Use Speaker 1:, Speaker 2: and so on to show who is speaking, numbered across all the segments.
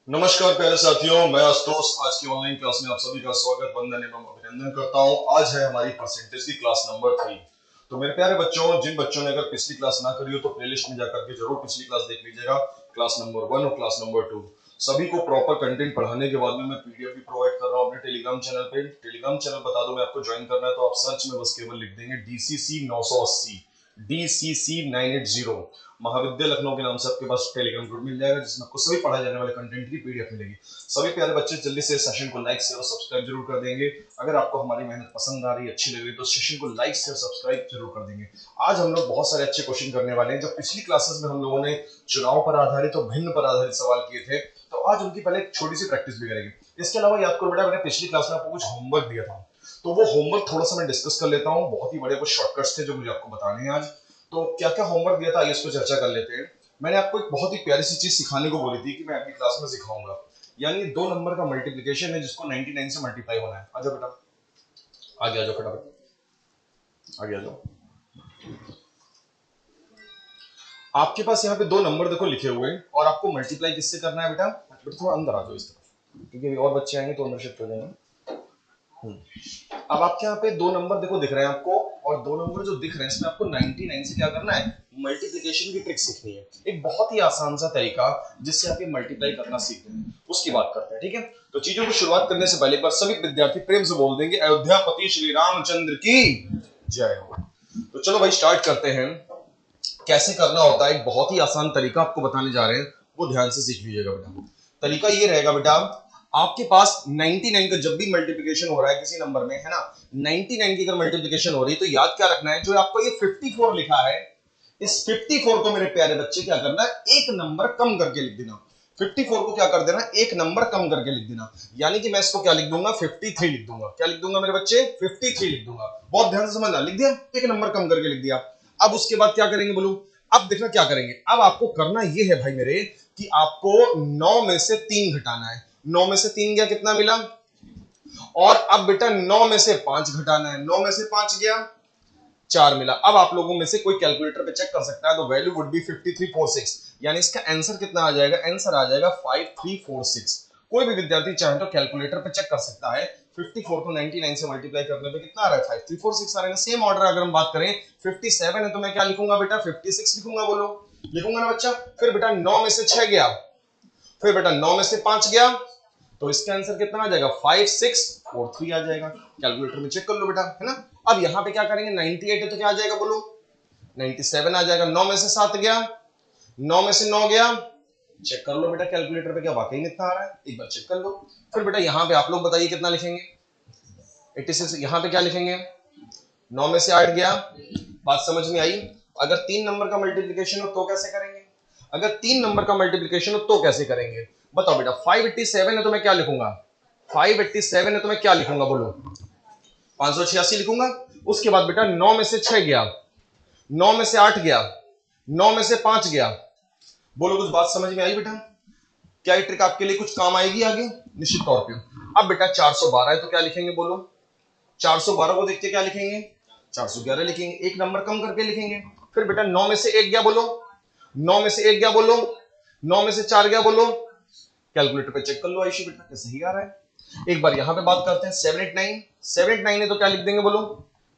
Speaker 1: नमस्कार प्यारे साथियों, मैं आशुतोष। आज की ऑनलाइन क्लास में आप सभी का स्वागत, वंदन एवं अभिनंदन करता हूं। आज है हमारी परसेंटेज की क्लास नंबर 3। तो मेरे प्यारे बच्चों, जिन बच्चों ने अगर पिछली क्लास ना करी हो तो प्लेलिस्ट में जाकर के जरूर पिछली क्लास देख लीजिएगा। क्लास नंबर 1 और क्लास नंबर 2 सभी को प्रॉपर कंटेंट पढ़ाने के बाद में मैं पीडीएफ भी प्रोवाइड कर रहा हूँ अपने टेलीग्राम चैनल पे। टेलीग्राम चैनल बता दो, मैं आपको ज्वाइन करना है तो आप सर्च में बस केवल लिख देंगे DCC 980, DCC 980, महाविद्यालय लखनऊ के नाम से आपके पास टेलीग्राम ग्रुप मिल जाएगा, जिसमें आपको सभी पढ़ाए जाने वाले कंटेंट की पीडीएफ मिलेगी। सभी प्यारे बच्चे जल्दी से सेशन को लाइक शेयर और सब्सक्राइब जरूर कर देंगे। अगर आपको हमारी मेहनत पसंद आ रही है, अच्छी लग रही है, तो सेशन को लाइक शेयर सब्सक्राइब जरूर कर देंगे। आज हम लोग बहुत सारे अच्छे क्वेश्चन करने वाले हैं। जब पिछली क्लासेस में हम लोगों ने चुनाव पर आधारित और भिन्न पर आधारित सवाल किए थे, तो आज उनकी पहले एक छोटी सी प्रैक्टिस भी करेंगे। इसके अलावा याद करो बेटा, मैंने पिछली क्लास में आपको कुछ होमवर्क दिया था, तो वो होमवर्क थोड़ा सा मैं डिस्कस कर लेता हूँ। बहुत ही बड़े कुछ शॉर्टकट्स थे जो मुझे आपको बताने हैं आज। तो क्या क्या होमवर्क दिया था, आइए इसको चर्चा कर लेते हैं। मैंने आपको एक बहुत ही प्यारी सी चीज सिखाने को बोली थी कि मैं अगली क्लास में सिखाऊंगा, यानी 2 नंबर का मल्टीप्लिकेशन है जिसको 99 से मल्टीप्लाई होना है। आ जाओ बेटा, आगे आ जाओ, फटाफट आगे आ जाओ। आपके पास यहाँ पे 2 नंबर देखो लिखे हुए हैं और आपको मल्टीप्लाई किससे करना है बेटा? बेटा थोड़ा अंदर आ जाओ इस तरफ, क्योंकि और बच्चे आएंगे तो अंदर शिफ्ट हो जाएंगे। अब आपके यहाँ पे 2 नंबर देखो दिख रहे हैं आपको, और 2 नंबर जो दिख रहे हैं इसमें आपको 99 से क्या करना है? मल्टीप्लिकेशन की ट्रिक सीखनी है। एक बहुत ही आसान सा तरीका जिससे आप ये मल्टीप्लाई करना सीख लें, उसकी बात करते हैं। ठीक है, तो चीजों को शुरुआत करने से पहले एक बार सभी विद्यार्थी प्रेम से बोल देंगे, अयोध्यापति श्री रामचंद्र की जय हो। तो चलो भाई स्टार्ट करते हैं। कैसे करना होता है, एक बहुत ही आसान तरीका आपको बताने जा रहे हैं, वो ध्यान से सीख लीजिएगा बेटा। तरीका ये रहेगा बेटा, आपके पास 99 का जब भी मल्टीप्लिकेशन हो रहा है किसी नंबर में, है ना, 99 की अगर मल्टीप्लिकेशन हो रही है तो याद क्या रखना है, जो आपको ये 54 लिखा है, इस 54 को मेरे प्यारे बच्चे क्या करना है, एक नंबर कम करके लिख देना। 54 को क्या कर देना, एक नंबर कम करके लिख देना। यानी कि मैं इसको क्या लिख दूंगा, 53 लिख दूंगा। क्या लिख दूंगा मेरे बच्चे? 53 लिख दूंगा। बहुत ध्यान से समझना, लिख दिया, एक नंबर कम करके लिख दिया। अब उसके बाद क्या करेंगे बोलो? अब देखना क्या करेंगे। अब आपको करना यह है भाई मेरे, कि आपको 9 में से 3 घटाना है। 9 में से 3 गया, कितना मिला? और अब बेटा 9 में से 5 घटाना है। 9 में से 5 गया, 4 मिला। अब आप लोगों में से कोई कैलकुलेटर पे चेक कर सकता है, तो वैल्यू वुड बी 5346, यानी इसका आंसर कितना आ जाएगा? आंसर आ जाएगा 5346। कोई भी विद्यार्थी चाहे तो कैलकुलेटर पे चेक कर सकता है 54 को 99 से मल्टीप्लाई करने पे कितना आ रहा है, 5346 आ रहा है। सेम ऑर्डर अगर हम बात करें, 57 है तो मैं क्या लिखूंगा बेटा? 56 लिखूंगा। बोलो, लिखूंगा ना बच्चा? फिर बेटा 9 में से 6 गया, फिर बेटा 9 में से 5 गया, तो इसका आंसर कितना आ जाएगा? 5643 आ जाएगा। कैलकुलेटर में चेक कर लो बेटा, है ना। अब यहां पे क्या करेंगे, 98 है तो क्या आ जाएगा बोलो? 97 आ जाएगा। 9 में से 7 गया, 9 में से 9 गया, चेक कर लो बेटा कैलकुलेटर पे क्या वाकई में इतना आ रहा है, एक बार चेक कर लो। फिर बेटा यहां पे आप लोग बताइए कितना लिखेंगे? 86। यहां पे क्या लिखेंगे? 9 में से 8 गया। बात समझ में आई? अगर 3 नंबर का मल्टीप्लिकेशन हो तो कैसे करेंगे? अगर 3 नंबर का मल्टीप्लिकेशन हो तो कैसे करेंगे? बताओ बेटा। 587 है तो मैं क्या लिखूंगा? 587 है तो मैं क्या लिखूंगा बोलो? 586 लिखूंगा। उसके बाद बेटा 9 में से 6 गया, 9 में से 8 गया, 9 में से 5 गया। बोलो, कुछ बात समझ में आई बेटा? क्या ये ट्रिक आपके लिए कुछ काम आएगी आगे? निश्चित तौर पे। अब बेटा 412 है तो क्या लिखेंगे बोलो? 412 को देखते क्या लिखेंगे? 411 लिखेंगे, एक नंबर कम करके लिखेंगे। फिर बेटा 9 में से 1 गया बोलो, 9 में से 1 गया बोलो, 9 में से 4 गया बोलो। कैलकुलेटर पे चेक कर लो आयुषी बेटा, क्या सही आ रहा है? एक बार यहां पे बात करते हैं। 789, 789 है तो क्या लिख देंगे बोलो?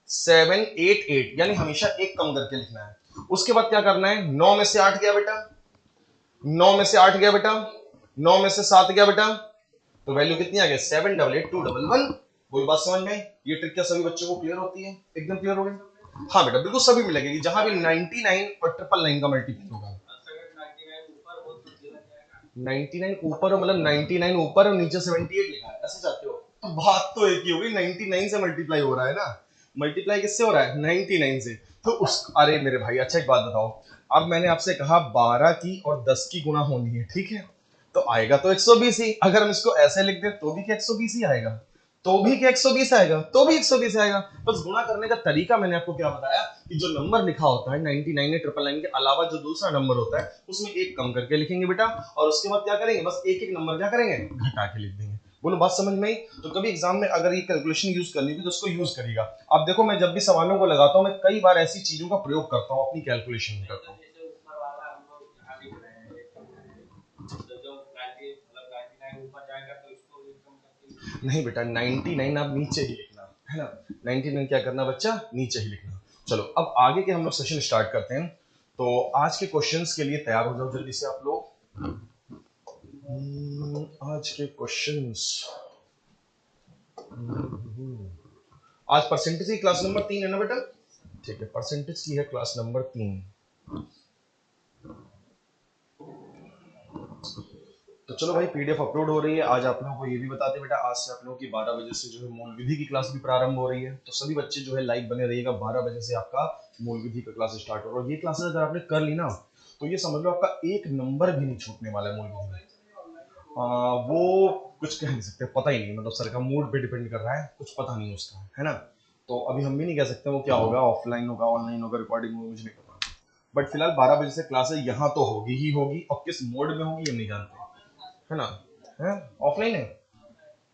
Speaker 1: 788, यानी हमेशा एक कम करके लिखना है। उसके बाद क्या करना है? 9 में से 8 गया बेटा, 9 में से 8 गया बेटा, 9 में से 7 गया बेटा, तो वैल्यू कितनी आ गई? 788211। कोई बात समझ में? ये ट्रिक क्या सभी बच्चों को क्लियर होती है? एकदम क्लियर हो गई? हाँ बेटा, बिल्कुल सभी में लगेगी जहां भी 99 और 999 का मल्टीपल होगा। 99 ऊपर, मतलब 99 ऊपर और नीचे 78 लिखा है, ऐसे चाहते हो? तो बात तो एक ही होगी, 99 से मल्टीप्लाई हो रहा है ना। मल्टीप्लाई किससे हो रहा है? 99 से। तो उस, अरे मेरे भाई, अच्छा एक बात बताओ। अब मैंने आपसे कहा 12 की और 10 की गुणा होनी है, ठीक है, तो आएगा तो 120 ही। अगर हम इसको ऐसे लिख दे तो भी क्या 120 ही आएगा? तो भी क्या 120 आएगा? तो भी 120 आएगा। बस गुणा करने का तरीका मैंने आपको क्या बताया, कि जो नंबर लिखा होता है 99 या 999 के अलावा जो दूसरा नंबर होता है उसमें एक कम करके लिखेंगे बेटा, और उसके बाद क्या करेंगे, बस एक एक नंबर क्या करेंगे, घटा के लिख देंगे। बोलो, बात समझ में आई? तो कभी एग्जाम में अगर ये कैलकुलेशन यूज करनी थी तो उसको यूज करिएगा। अब देखो, मैं जब भी सवालों को लगाता हूँ मैं कई बार ऐसी चीजों का प्रयोग करता हूँ अपनी कैलकुलेशन में करता हूँ। नहीं बेटा 99 आप नीचे ही लिखना है ना, 99 क्या करना बच्चा, नीचे ही लिखना। चलो अब आगे के हम लोग सेशन स्टार्ट करते हैं। तो आज के क्वेश्चंस के लिए तैयार हो जाओ जल्दी से आप लोग। आज के क्वेश्चंस, आज परसेंटेज की क्लास नंबर 3 है ना बेटा, ठीक है, परसेंटेज की है क्लास नंबर 3। तो चलो भाई पीडीएफ अपलोड हो रही है। आज आप लोगों को ये भी बताते बेटा, आज से आप लोगों की 12 बजे से जो है मूल विधि की क्लास भी प्रारंभ हो रही है। तो सभी बच्चे जो है लाइव बने रहिएगा, 12 बजे से आपका मूल विधि का क्लास स्टार्ट हो रहा है। और ये क्लासेस अगर आपने कर ली ना तो ये समझ लो आपका एक नंबर भी नहीं छूटने वाला है मूल विधि में। वो कुछ कह नहीं सकते, पता ही नहीं, मतलब सर का मूड पे डिपेंड कर रहा है, कुछ पता नहीं उसका, है ना। तो अभी हम भी नहीं कह सकते वो क्या होगा, ऑफलाइन होगा, ऑनलाइन होगा, रिकॉर्डिंग होगा, मुझे नहीं पता। बट फिलहाल 12 बजे से क्लास है, यहाँ तो होगी ही होगी, और किस मोड में होगी ये नहीं जानते, है ना। है ऑफलाइन है,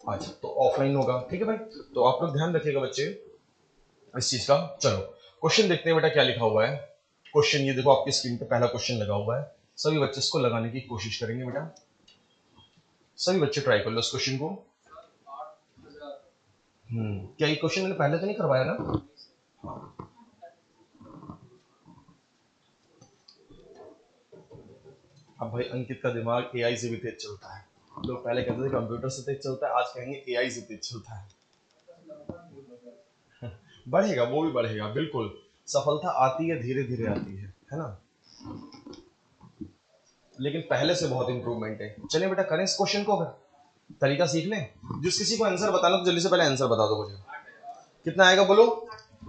Speaker 1: अच्छा तो ऑफलाइन होगा, ठीक है भाई। तो आप लोग ध्यान रखिएगा बच्चे इस चीज का। चलो क्वेश्चन देखते हैं बेटा क्या लिखा हुआ है। क्वेश्चन ये देखो आपकी स्क्रीन पे पहला क्वेश्चन लगा हुआ है, सभी बच्चे इसको लगाने की कोशिश करेंगे बेटा, सभी बच्चे ट्राई कर लो इस क्वेश्चन को। क्या ये क्वेश्चन मैंने पहले तो नहीं करवाया ना? हाँ। अब भाई अंकित का दिमाग एआई से भी तेज चलता है। लोग पहले कहते थे कंप्यूटर से तेज चलता है, आज कहेंगे एआई से तेज चलता है। बढ़ेगा, वो भी बढ़ेगा, बिल्कुल। सफलता आती है, धीरे धीरे आती है ना, लेकिन पहले से बहुत इंप्रूवमेंट है। चलिए बेटा करें इस क्वेश्चन को, अगर तरीका सीख लें। जिस किसी को आंसर बताना तो जल्दी से पहले आंसर बता दो मुझे, कितना आएगा बोलो।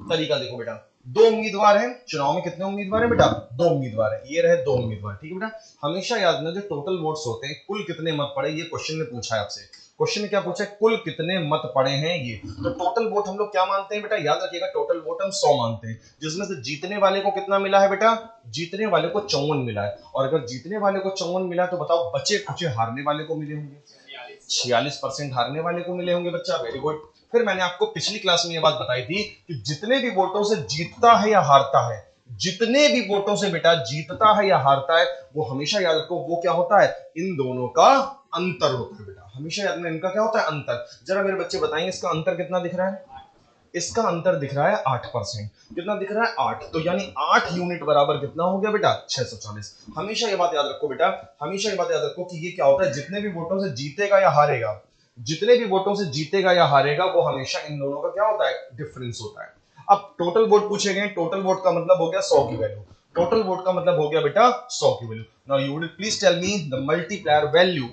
Speaker 1: तरीका देखो बेटा, दो उम्मीदवार हैं चुनाव में, कितने उम्मीदवार हैं बेटा, दो उम्मीदवार हैं, ये रहे दो उम्मीदवार, ठीक है बेटा। हमेशा याद रखना जो टोटल वोट्स होते हैं, कुल कितने मत पड़े, ये क्वेश्चन ने पूछा है आपसे। क्वेश्चन ने क्या पूछा है, कुल कितने मत पड़े हैं ये। तो टोटल वोट हम लोग क्या मानते हैं बेटा, याद रखिएगा टोटल वोट हम 100 मानते हैं, जिसमें से जीतने वाले को कितना मिला है बेटा, जीतने वाले को 54 मिला है। और अगर जीतने वाले को 54 मिला है तो बताओ बचे कुछ हारने वाले को मिले होंगे, 46% हारने वाले को मिले होंगे बच्चा, वेरी गुड। फिर मैंने आपको पिछली क्लास में ये बात बताई थी कि जितने भी वोटों से जीतता है या हारता है, जितने भी वोटों से बेटा जीतता है या हारता है, वो हमेशा याद रखो वो क्या होता है, इन दोनों का अंतर होता है बेटा, हमेशा याद रखना इनका क्या होता है, अंतर। जरा मेरे बच्चे बताएंगे इसका अंतर कितना दिख रहा है। इसका अंतर दिख रहा है 8%। कितना दिख रहा है, 8। तो यानी 8 यूनिट बराबर कितना हो गया बेटा, 640। हमेशा ये बात याद रखो बेटा, हमेशा ये बात याद रखो कि ये क्या होता है, जितने भी वोटों से जीतेगा या हारेगा, जितने भी वोटों से जीतेगा या हारेगा, वो हमेशा इन दोनों का क्या होता है, डिफरेंस होता है। अब टोटल वोट पूछे गए, टोटल वोट का मतलब हो गया 100 की वैल्यू, टोटल वोट का मतलब हो गया बेटा 100 की value. Now you would please tell me the multiplier value.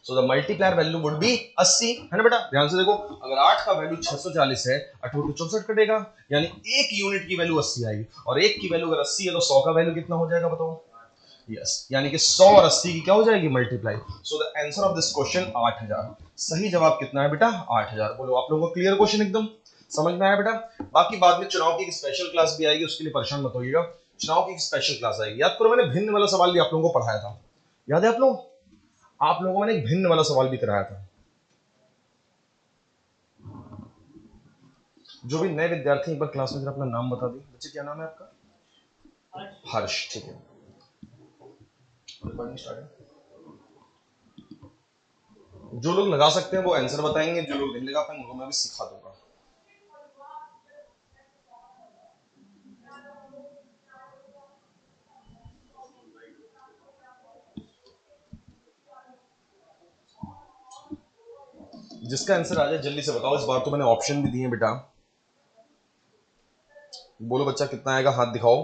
Speaker 1: So the multiplier value would be 80, है ना बेटा। ध्यान से देखो, अगर 8 का वैल्यू 640 है, 8 तो 64 कटेगा, यानी एक यूनिट की वैल्यू 80 आएगी, और एक की वैल्यू अगर 80 है तो 100 का वैल्यू कितना हो जाएगा बताओ। यस, यानी कि 100 और 80 की क्या हो जाएगी, multiply. So the answer of this question 8000। सही जवाब कितना है बेटा, 8000। बोलो आप लोगों को क्लियर क्वेश्चन, एकदम समझ में आया बेटा। बाकी बाद में चुनाव की एक स्पेशल क्लास भी आएगी, उसके लिए परेशान मत होइएगा, चुनाव की एक स्पेशल क्लास आएगी। याद करो मैंने भिन्न वाला सवाल भी आप लोगों को पढ़ाया था, याद है आप लोगों को मैंने एक भिन्न वाला सवाल भी कराया था। जो भी नए विद्यार्थी एक बार क्लास में जरा अपना नाम बता दी। बच्चे क्या नाम है आपका, हर्ष, ठीक है। जो लोग लगा सकते हैं वो आंसर बताएंगे, जो लोग नहीं लगा पाएंगे उनको मैं भी सिखा दूंगा। जिसका आंसर आ जाए जल्दी से बताओ। इस बार तो मैंने ऑप्शन भी दिए बेटा। बोलो बच्चा कितना आएगा, हाथ दिखाओ,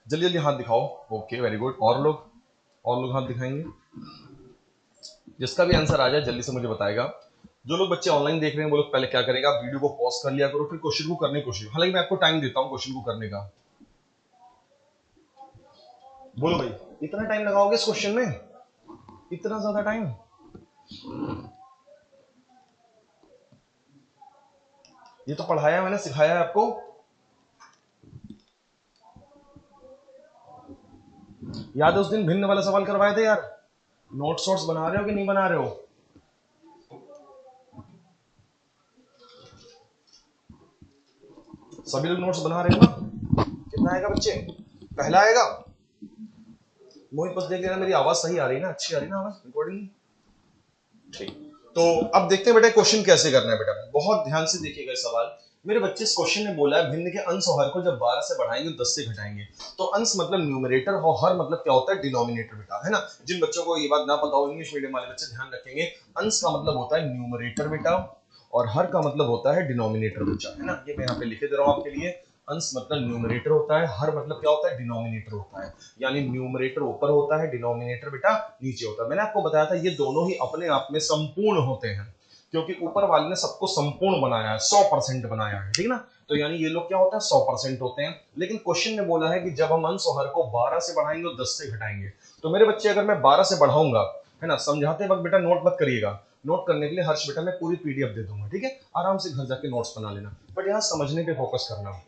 Speaker 1: जल्दी जल्दी हाथ दिखाओ। Okay very good. और लोग हाथ दिखाएंगे। जिसका भी आंसर आ जाए जल्दी से मुझे बताएगा। जो लोग बच्चे ऑनलाइन देख रहे हैं वो लोग पहले क्या करेगा, वीडियो को पॉज कर लिया करो, फिर क्वेश्चन को करने की कोशिश। हालांकि मैं आपको टाइम देता हूं क्वेश्चन को करने का। बोलो भाई इतना टाइम लगाओगे इस क्वेश्चन में, इतना ज्यादा टाइम? ये तो पढ़ाया मैंने, सिखाया है आपको। याद है उस दिन भिन्न वाला सवाल करवाए थे यार। नोट्स बना रहे हो कि नहीं बना रहे हो? सभी लोग नोट्स बना रहे हो ना? कितना आएगा बच्चे, पहला आएगा? मोहित बस देख लेना मेरी आवाज सही आ रही है ना, अच्छी आ रही है ना आवाज रिकॉर्डिंग, ठीक। तो अब देखते हैं बेटा क्वेश्चन कैसे करना है। बेटा बहुत ध्यान से देखिएगा सवाल। मेरे बच्चे इस क्वेश्चन ने बोला है भिन्न के अंश और हर को जब 12 से बढ़ाएंगे 10 से घटाएंगे। तो अंश मतलब न्यूमरेटर और हर मतलब क्या होता है डिनोमिनेटर बेटा, है ना। जिन बच्चों को ये बात ना पता हो, इंग्लिश मीडियम वाले बच्चे ध्यान रखेंगे। अंश का मतलब होता है न्यूमरेटर बेटा और हर का मतलब होता है डिनोमिनेटर बच्चा, है ना। ये मैं यहाँ पे लिखे दे रहा हूँ आपके लिए। अंश मतलब न्यूमरेटर होता है, हर मतलब क्या होता है डिनोमिनेटर होता है। यानी न्यूमरेटर ऊपर होता है, डिनोमिनेटर बेटा नीचे होता है। मैंने आपको बताया था ये दोनों ही अपने आप में संपूर्ण होते हैं, क्योंकि ऊपर वाले ने सबको संपूर्ण बनाया है, 100% बनाया है, ठीक ना। तो यानी ये लोग क्या होता है 100% होते हैं। लेकिन क्वेश्चन ने बोला है कि जब हम अंश और हर को 12 से बढ़ाएंगे और 10 से घटाएंगे। तो मेरे बच्चे अगर मैं 12 से बढ़ाऊंगा, है ना, समझाते वक्त बेटा नोट मत करिएगा। नोट करने के लिए हर्ष बेटा मैं पूरी पीडीएफ दे दूंगा, ठीक है, आराम से घर जाके नोट्स बना लेना, बट यहाँ समझने पे फोकस करना।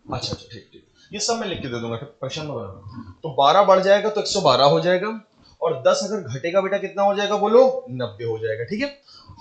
Speaker 1: अच्छा अच्छा ठीक ठीक, ये सब मैं लिख के दे दूंगा, परेशान मत होना। तो 12 बढ़ जाएगा तो 112 हो जाएगा, और 10 अगर घटेगा बेटा कितना हो जाएगा बोलो, 90 हो जाएगा, ठीक है।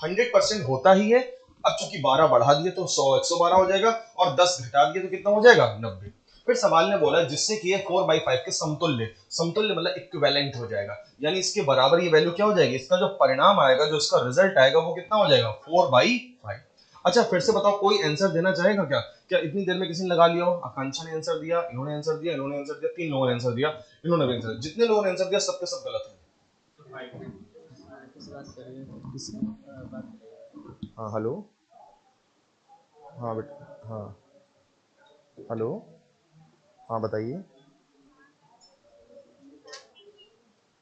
Speaker 1: 100% होता ही है। अब चूंकि 12 बढ़ा दिए तो 112 हो जाएगा, और 10 घटा दिए तो कितना हो जाएगा 90। फिर सवाल ने बोला जिससे कि ये 4/5 के समतुल्य, समतुल्य मतलब इक्विवेलेंट हो जाएगा, यानी इसके बराबर ये वैल्यू क्या हो जाएगी, इसका जो परिणाम आएगा, जो इसका रिजल्ट आएगा वो कितना हो जाएगा 4/5। अच्छा फिर से बताओ, कोई आंसर देना चाहेगा क्या? क्या इतनी देर में किसी ने लगा लिया हो? आकांक्षा ने आंसर दिया, इन्होंने आंसर दिया, इन्होंने आंसर दिया, 3 लोगों ने आंसर दिया, इन्होंने भी आंसर, जितने लोगों ने आंसर दिया सबके सब गलत है। हाँ हेलो, हाँ बेटा, हाँ हेलो, हाँ बताइए।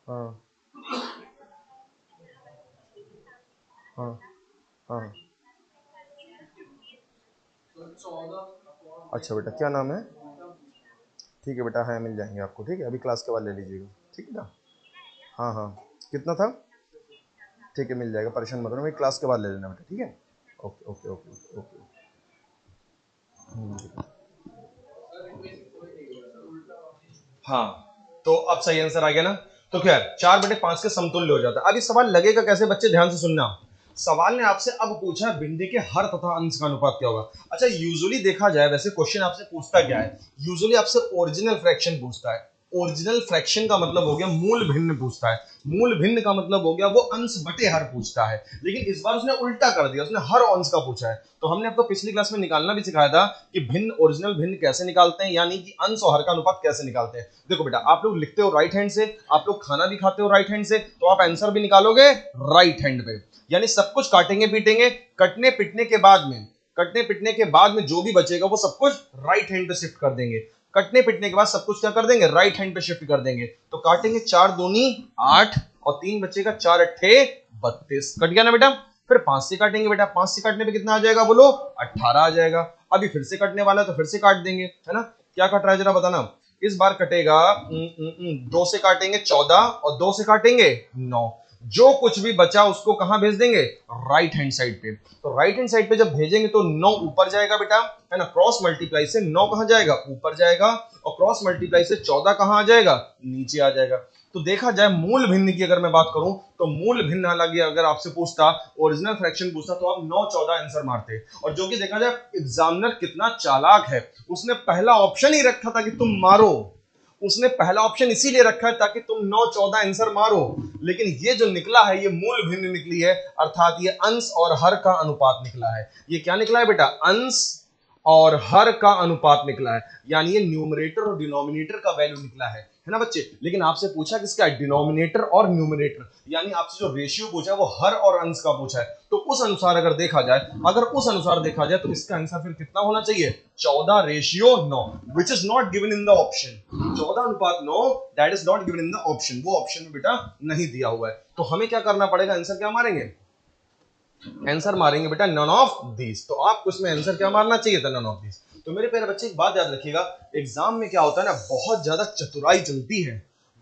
Speaker 1: हाँ हाँ हाँ। अच्छा बेटा क्या नाम है? ठीक है बेटा, हाँ मिल जाएंगे आपको, ठीक है, अभी क्लास के बाद ले लीजिएगा, ठीक है ना। हाँ हाँ, कितना था? ठीक है मिल जाएगा, परेशान मत होना, मेरी क्लास के बाद ले लेना बेटा, ठीक है। Okay okay okay okay. हाँ तो अब सही आंसर आ गया ना। तो क्या 4/5 के समतुल्य हो जाता है। अब ये सवाल लगेगा कैसे बच्चे, ध्यान से सुनना। सवाल ने आपसे अब पूछा भिन्न के हर तथा अंश का अनुपात क्या होगा। अच्छा यूजुअली देखा जाए वैसे क्वेश्चन आपसे पूछता क्या है, यूजुअली आपसे ओरिजिनल फ्रैक्शन पूछता है। ओरिजिनल फ्रैक्शन का मतलब हो गया मूल भिन्न पूछता है, मूल भिन्न का मतलब हो गया वो अंश बटे हर पूछता है। लेकिन इस बार उसने उल्टा कर दिया, उसने हर अंश का पूछा है। तो हमने आपको पिछली क्लास में निकालना भी सिखाया था कि भिन्न ओरिजिनल भिन्न कैसे निकालते हैं, यानी कि अंश और हर का अनुपात कैसे निकालते हैं। देखो बेटा आप लोग लिखते हो राइट हैंड से, आप लोग खाना भी खाते हो राइट हैंड से, तो आप आंसर भी निकालोगे राइट हैंड पे। यानी सब कुछ काटेंगे पीटेंगे, कटने पिटने के बाद में, कटने पिटने के बाद में जो भी बचेगा वो सब कुछ राइट हैंड पे शिफ्ट कर देंगे। कटने पिटने के बाद सब कुछ क्या कर देंगे, राइट हैंड पे शिफ्ट कर देंगे। तो काटेंगे 4 दूनी 8 और 3 बचेगा, 4 अट्ठे 32, कट गया ना बेटा। फिर 5 से काटेंगे बेटा, 5 से काटने पे कितना आ जाएगा बोलो, 18 आ जाएगा। अभी फिर से कटने वाला है तो फिर से काट देंगे, है ना। क्या कट रहा है जरा बताना। इस बार कटेगा 2 से काटेंगे 14 और 2 से काटेंगे 9। जो कुछ भी बचा उसको कहां भेज देंगे, राइट हैंड साइड पे। तो राइट हैंड साइड पे जब भेजेंगे तो 9 ऊपर जाएगा बेटा, है ना। क्रॉस मल्टीप्लाई से 9 कहां जाएगा, ऊपर जाएगा, और क्रॉस मल्टीप्लाई से 14 कहां आ जाएगा, नीचे आ जाएगा। तो देखा जाए मूल भिन्न की अगर मैं बात करूं तो मूल भिन्न, हालांकि अगर आपसे पूछता ओरिजिनल फ्रैक्शन पूछता तो आप 9 14 आंसर मारते। और जो कि देखा जाए एग्जामिनर कितना चालाक है, उसने पहला ऑप्शन ही रखा था कि तुम मारो, उसने पहला ऑप्शन इसीलिए रखा है ताकि तुम 9 14 आंसर मारो। लेकिन ये जो निकला है ये मूल भिन्न निकली है, अर्थात ये अंश और हर का अनुपात निकला है। ये क्या निकला है बेटा, अंश और हर का अनुपात निकला है, यानी ये न्यूमरेटर और डिनोमिनेटर का वैल्यू निकला है ना बच्चे। लेकिन आपसे पूछा किसका, डिनोमिनेटर और न्यूमरेटर, यानी आपसे जो रेशियो पूछा है वो हर और अंश का पूछा है। तो उस अनुसार अगर देखा जाए, अगर उस अनुसार देखा जाए तो इसका आंसर फिर कितना होना चाहिए, 14:9, which is not given in the option. 14:9 that is not given in the option, वो ऑप्शन में बेटा नहीं दिया हुआ है। तो हमें क्या करना पड़ेगा, आंसर क्या मारेंगे, आंसर मारेंगे बेटा नन ऑफ दीज। तो आपको इसमें आंसर क्या मारना चाहिए था, नन ऑफ दीज। तो मेरे प्यारे बच्चे एक बात याद रखिएगा, एग्जाम में क्या होता है ना, बहुत ज्यादा चतुराई चलती है,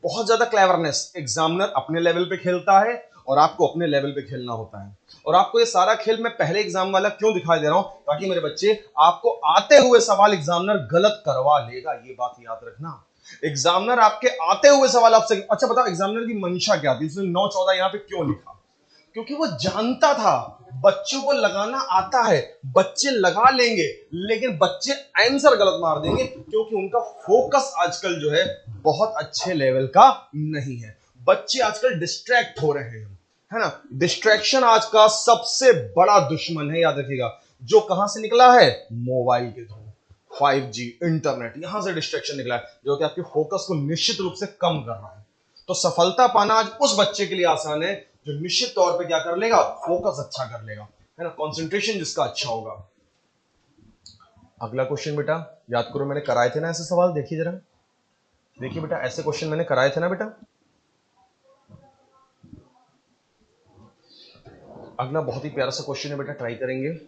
Speaker 1: बहुत ज्यादा क्लेवरनेस। एग्जामिनर अपने लेवल पे खेलता है और आपको अपने लेवल पे खेलना होता है। और आपको ये सारा खेल मैं पहले एग्जाम वाला क्यों दिखाई दे रहा हूं, ताकि मेरे बच्चे आपको आते हुए सवाल एग्जामिनर गलत करवा लेगा, ये बात याद रखना। एग्जामिनर आपके आते हुए सवाल आपसे, अच्छा बताओ एग्जामिनर की मंशा क्या थी, उसने 9 14 यहां पे क्यों लिखा, क्योंकि वो जानता था बच्चों को लगाना आता है, बच्चे लगा लेंगे, लेकिन बच्चे आंसर गलत मार देंगे, क्योंकि उनका फोकस आजकल जो है बहुत अच्छे लेवल का नहीं है। बच्चे आजकल डिस्ट्रैक्ट हो रहे हैं, है ना। डिस्ट्रैक्शन आज का सबसे बड़ा दुश्मन है, याद रखिएगा। जो कहां से निकला है? मोबाइल के थ्रू, 5G इंटरनेट, यहां से डिस्ट्रैक्शन निकला है, जो कि आपके फोकस को निश्चित रूप से कम कर रहा है। तो सफलता पाना आज उस बच्चे के लिए आसान है जो निश्चित तौर पे क्या कर लेगा? फोकस अच्छा कर लेगा, है ना, कंसंट्रेशन जिसका अच्छा होगा। अगला क्वेश्चन बेटा याद करो, मैंने कराए थे ना ऐसे सवाल, देखिए जरा, देखिए बेटा ऐसे क्वेश्चन मैंने कराए थे ना बेटा। अगला बहुत ही प्यारा सा क्वेश्चन है बेटा, ट्राई करेंगे।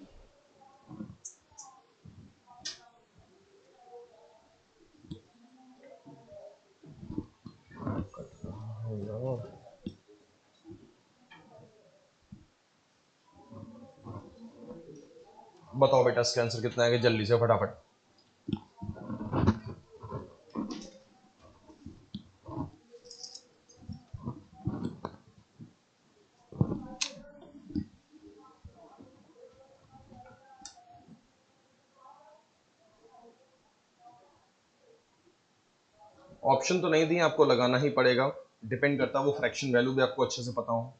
Speaker 1: बताओ बेटा इसका आंसर कितना है, जल्दी से फटाफट। ऑप्शन तो नहीं दिए, आपको लगाना ही पड़ेगा, डिपेंड करता है, वो फ्रैक्शन वैल्यू भी आपको अच्छे से पता हो।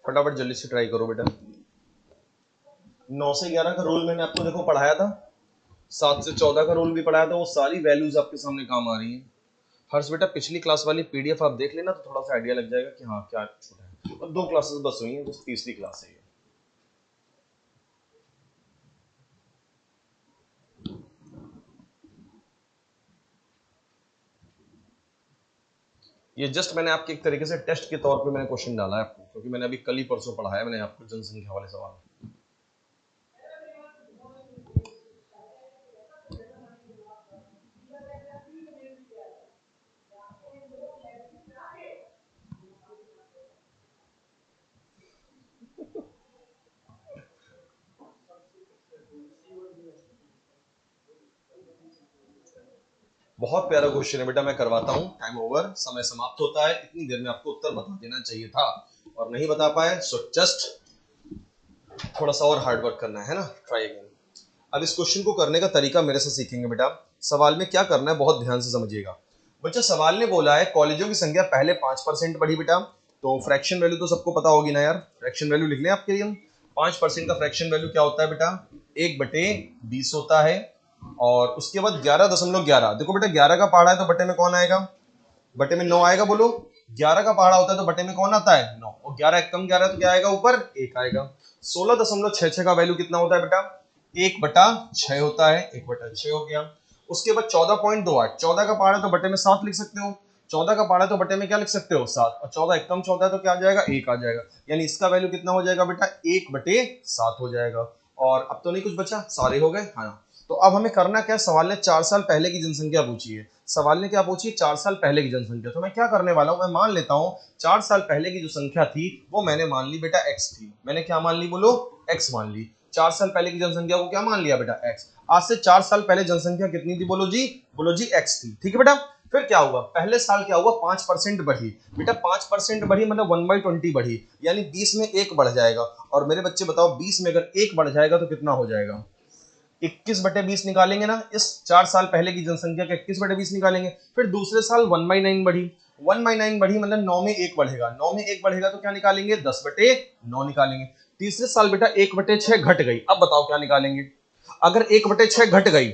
Speaker 1: फटाफट जल्दी से ट्राई करो बेटा। 9 से 11 का रूल मैंने आपको देखो पढ़ाया था, 7 से 14 का रूल भी पढ़ाया था, वो सारी वैल्यूज आपके सामने काम आ रही हैं। हर्ष बेटा पिछली क्लास वाली पीडीएफ आप देख लेना तो थोड़ा सा आइडिया लग जाएगा कि हाँ क्या छूटा है। और 2 क्लासेस बस हुई हैं, बस तीसरी क्लास है ये जस्ट मैंने आपके एक तरीके से टेस्ट के तौर पे मैंने क्वेश्चन डाला है आपको, क्योंकि मैंने अभी कल ही परसों पढ़ाया मैंने आपको जनसंख्या वाले सवाल। बहुत प्यारा क्वेश्चन है बेटा, मैं करवाता हूँ। टाइम ओवर, समय समाप्त होता है, इतनी देर में आपको उत्तर बता देना चाहिए था और नहीं बता पाए, सो जस्ट थोड़ा सा और हार्ड वर्क करना है ना, ट्राई अगेन। अब इस क्वेश्चन को करने का तरीका मेरे से सीखेंगे बेटा। सवाल में क्या करना है बहुत ध्यान से समझिएगा बच्चा। सवाल ने बोला है कॉलेजों की संख्या पहले 5% बढ़ी बेटा, तो फ्रैक्शन वैल्यू तो सबको पता होगी ना यार, फ्रैक्शन वैल्यू लिख लें आपके लिए। 5% का फ्रैक्शन वैल्यू क्या होता है बेटा? 1/20 होता है। और उसके बाद 11.11, देखो बेटा 11 का पहाड़ा है तो बटे में कौन आएगा? बटे में 9 आएगा, बोलो। 11 का पहाड़ा होता है तो बटे में कौन आता है? 9। और 11 कम 11 तो क्या आएगा? ऊपर 1 आएगा। 16.66 का वैल्यू कितना होता है बेटा? 1/6 होता है, 1/6 हो गया। उसके बाद 14.28, 14 का पहाड़ा तो बटे में 7 लिख सकते हो, 14 का पहाड़ा तो बटे में क्या लिख सकते हो? 7। और 14 कम 14 तो क्या आ जाएगा? 1 आ जाएगा। यानी इसका वैल्यू कितना हो जाएगा बेटा? 1/7 हो जाएगा। और अब तो नहीं कुछ बचा, सारे हो गए, हाँ। तो अब हमें करना क्या? सवाल ने 4 साल पहले की जनसंख्या पूछी है। सवाल ने क्या पूछी? 4 साल पहले की जनसंख्या। तो मैं क्या करने वाला हूं, मैं मान लेता हूं 4 साल पहले की जो संख्या थी वो मैंने मान ली बेटा x थी। मैंने क्या मान ली? बोलो, x मान ली। 4 साल पहले की जनसंख्या को क्या मान लिया बेटा? x। आज से 4 साल पहले जनसंख्या कितनी थी? बोलो जी, बोलो जी x थी, ठीक है बेटा। फिर क्या हुआ? पहले साल क्या हुआ? 5% बढ़ी बेटा, 5% बढ़ी मतलब 1/20 बढ़ी, यानी 20 में 1 बढ़ जाएगा। और मेरे बच्चे बताओ 20 में अगर 1 बढ़ जाएगा तो कितना हो जाएगा? 21/20 निकालेंगे ना, इस 4 साल पहले की जनसंख्या का 21/20 निकालेंगे। फिर दूसरे साल 1/9 बढ़ी, 1/9 बढ़ी मतलब 9 में 1 बढ़ेगा, 9 में 1 बढ़ेगा तो क्या निकालेंगे? 10/9 निकालेंगे। तीसरे साल बेटा 1/6 घट गई, अब बताओ क्या निकालेंगे? अगर 1/6 घट गई,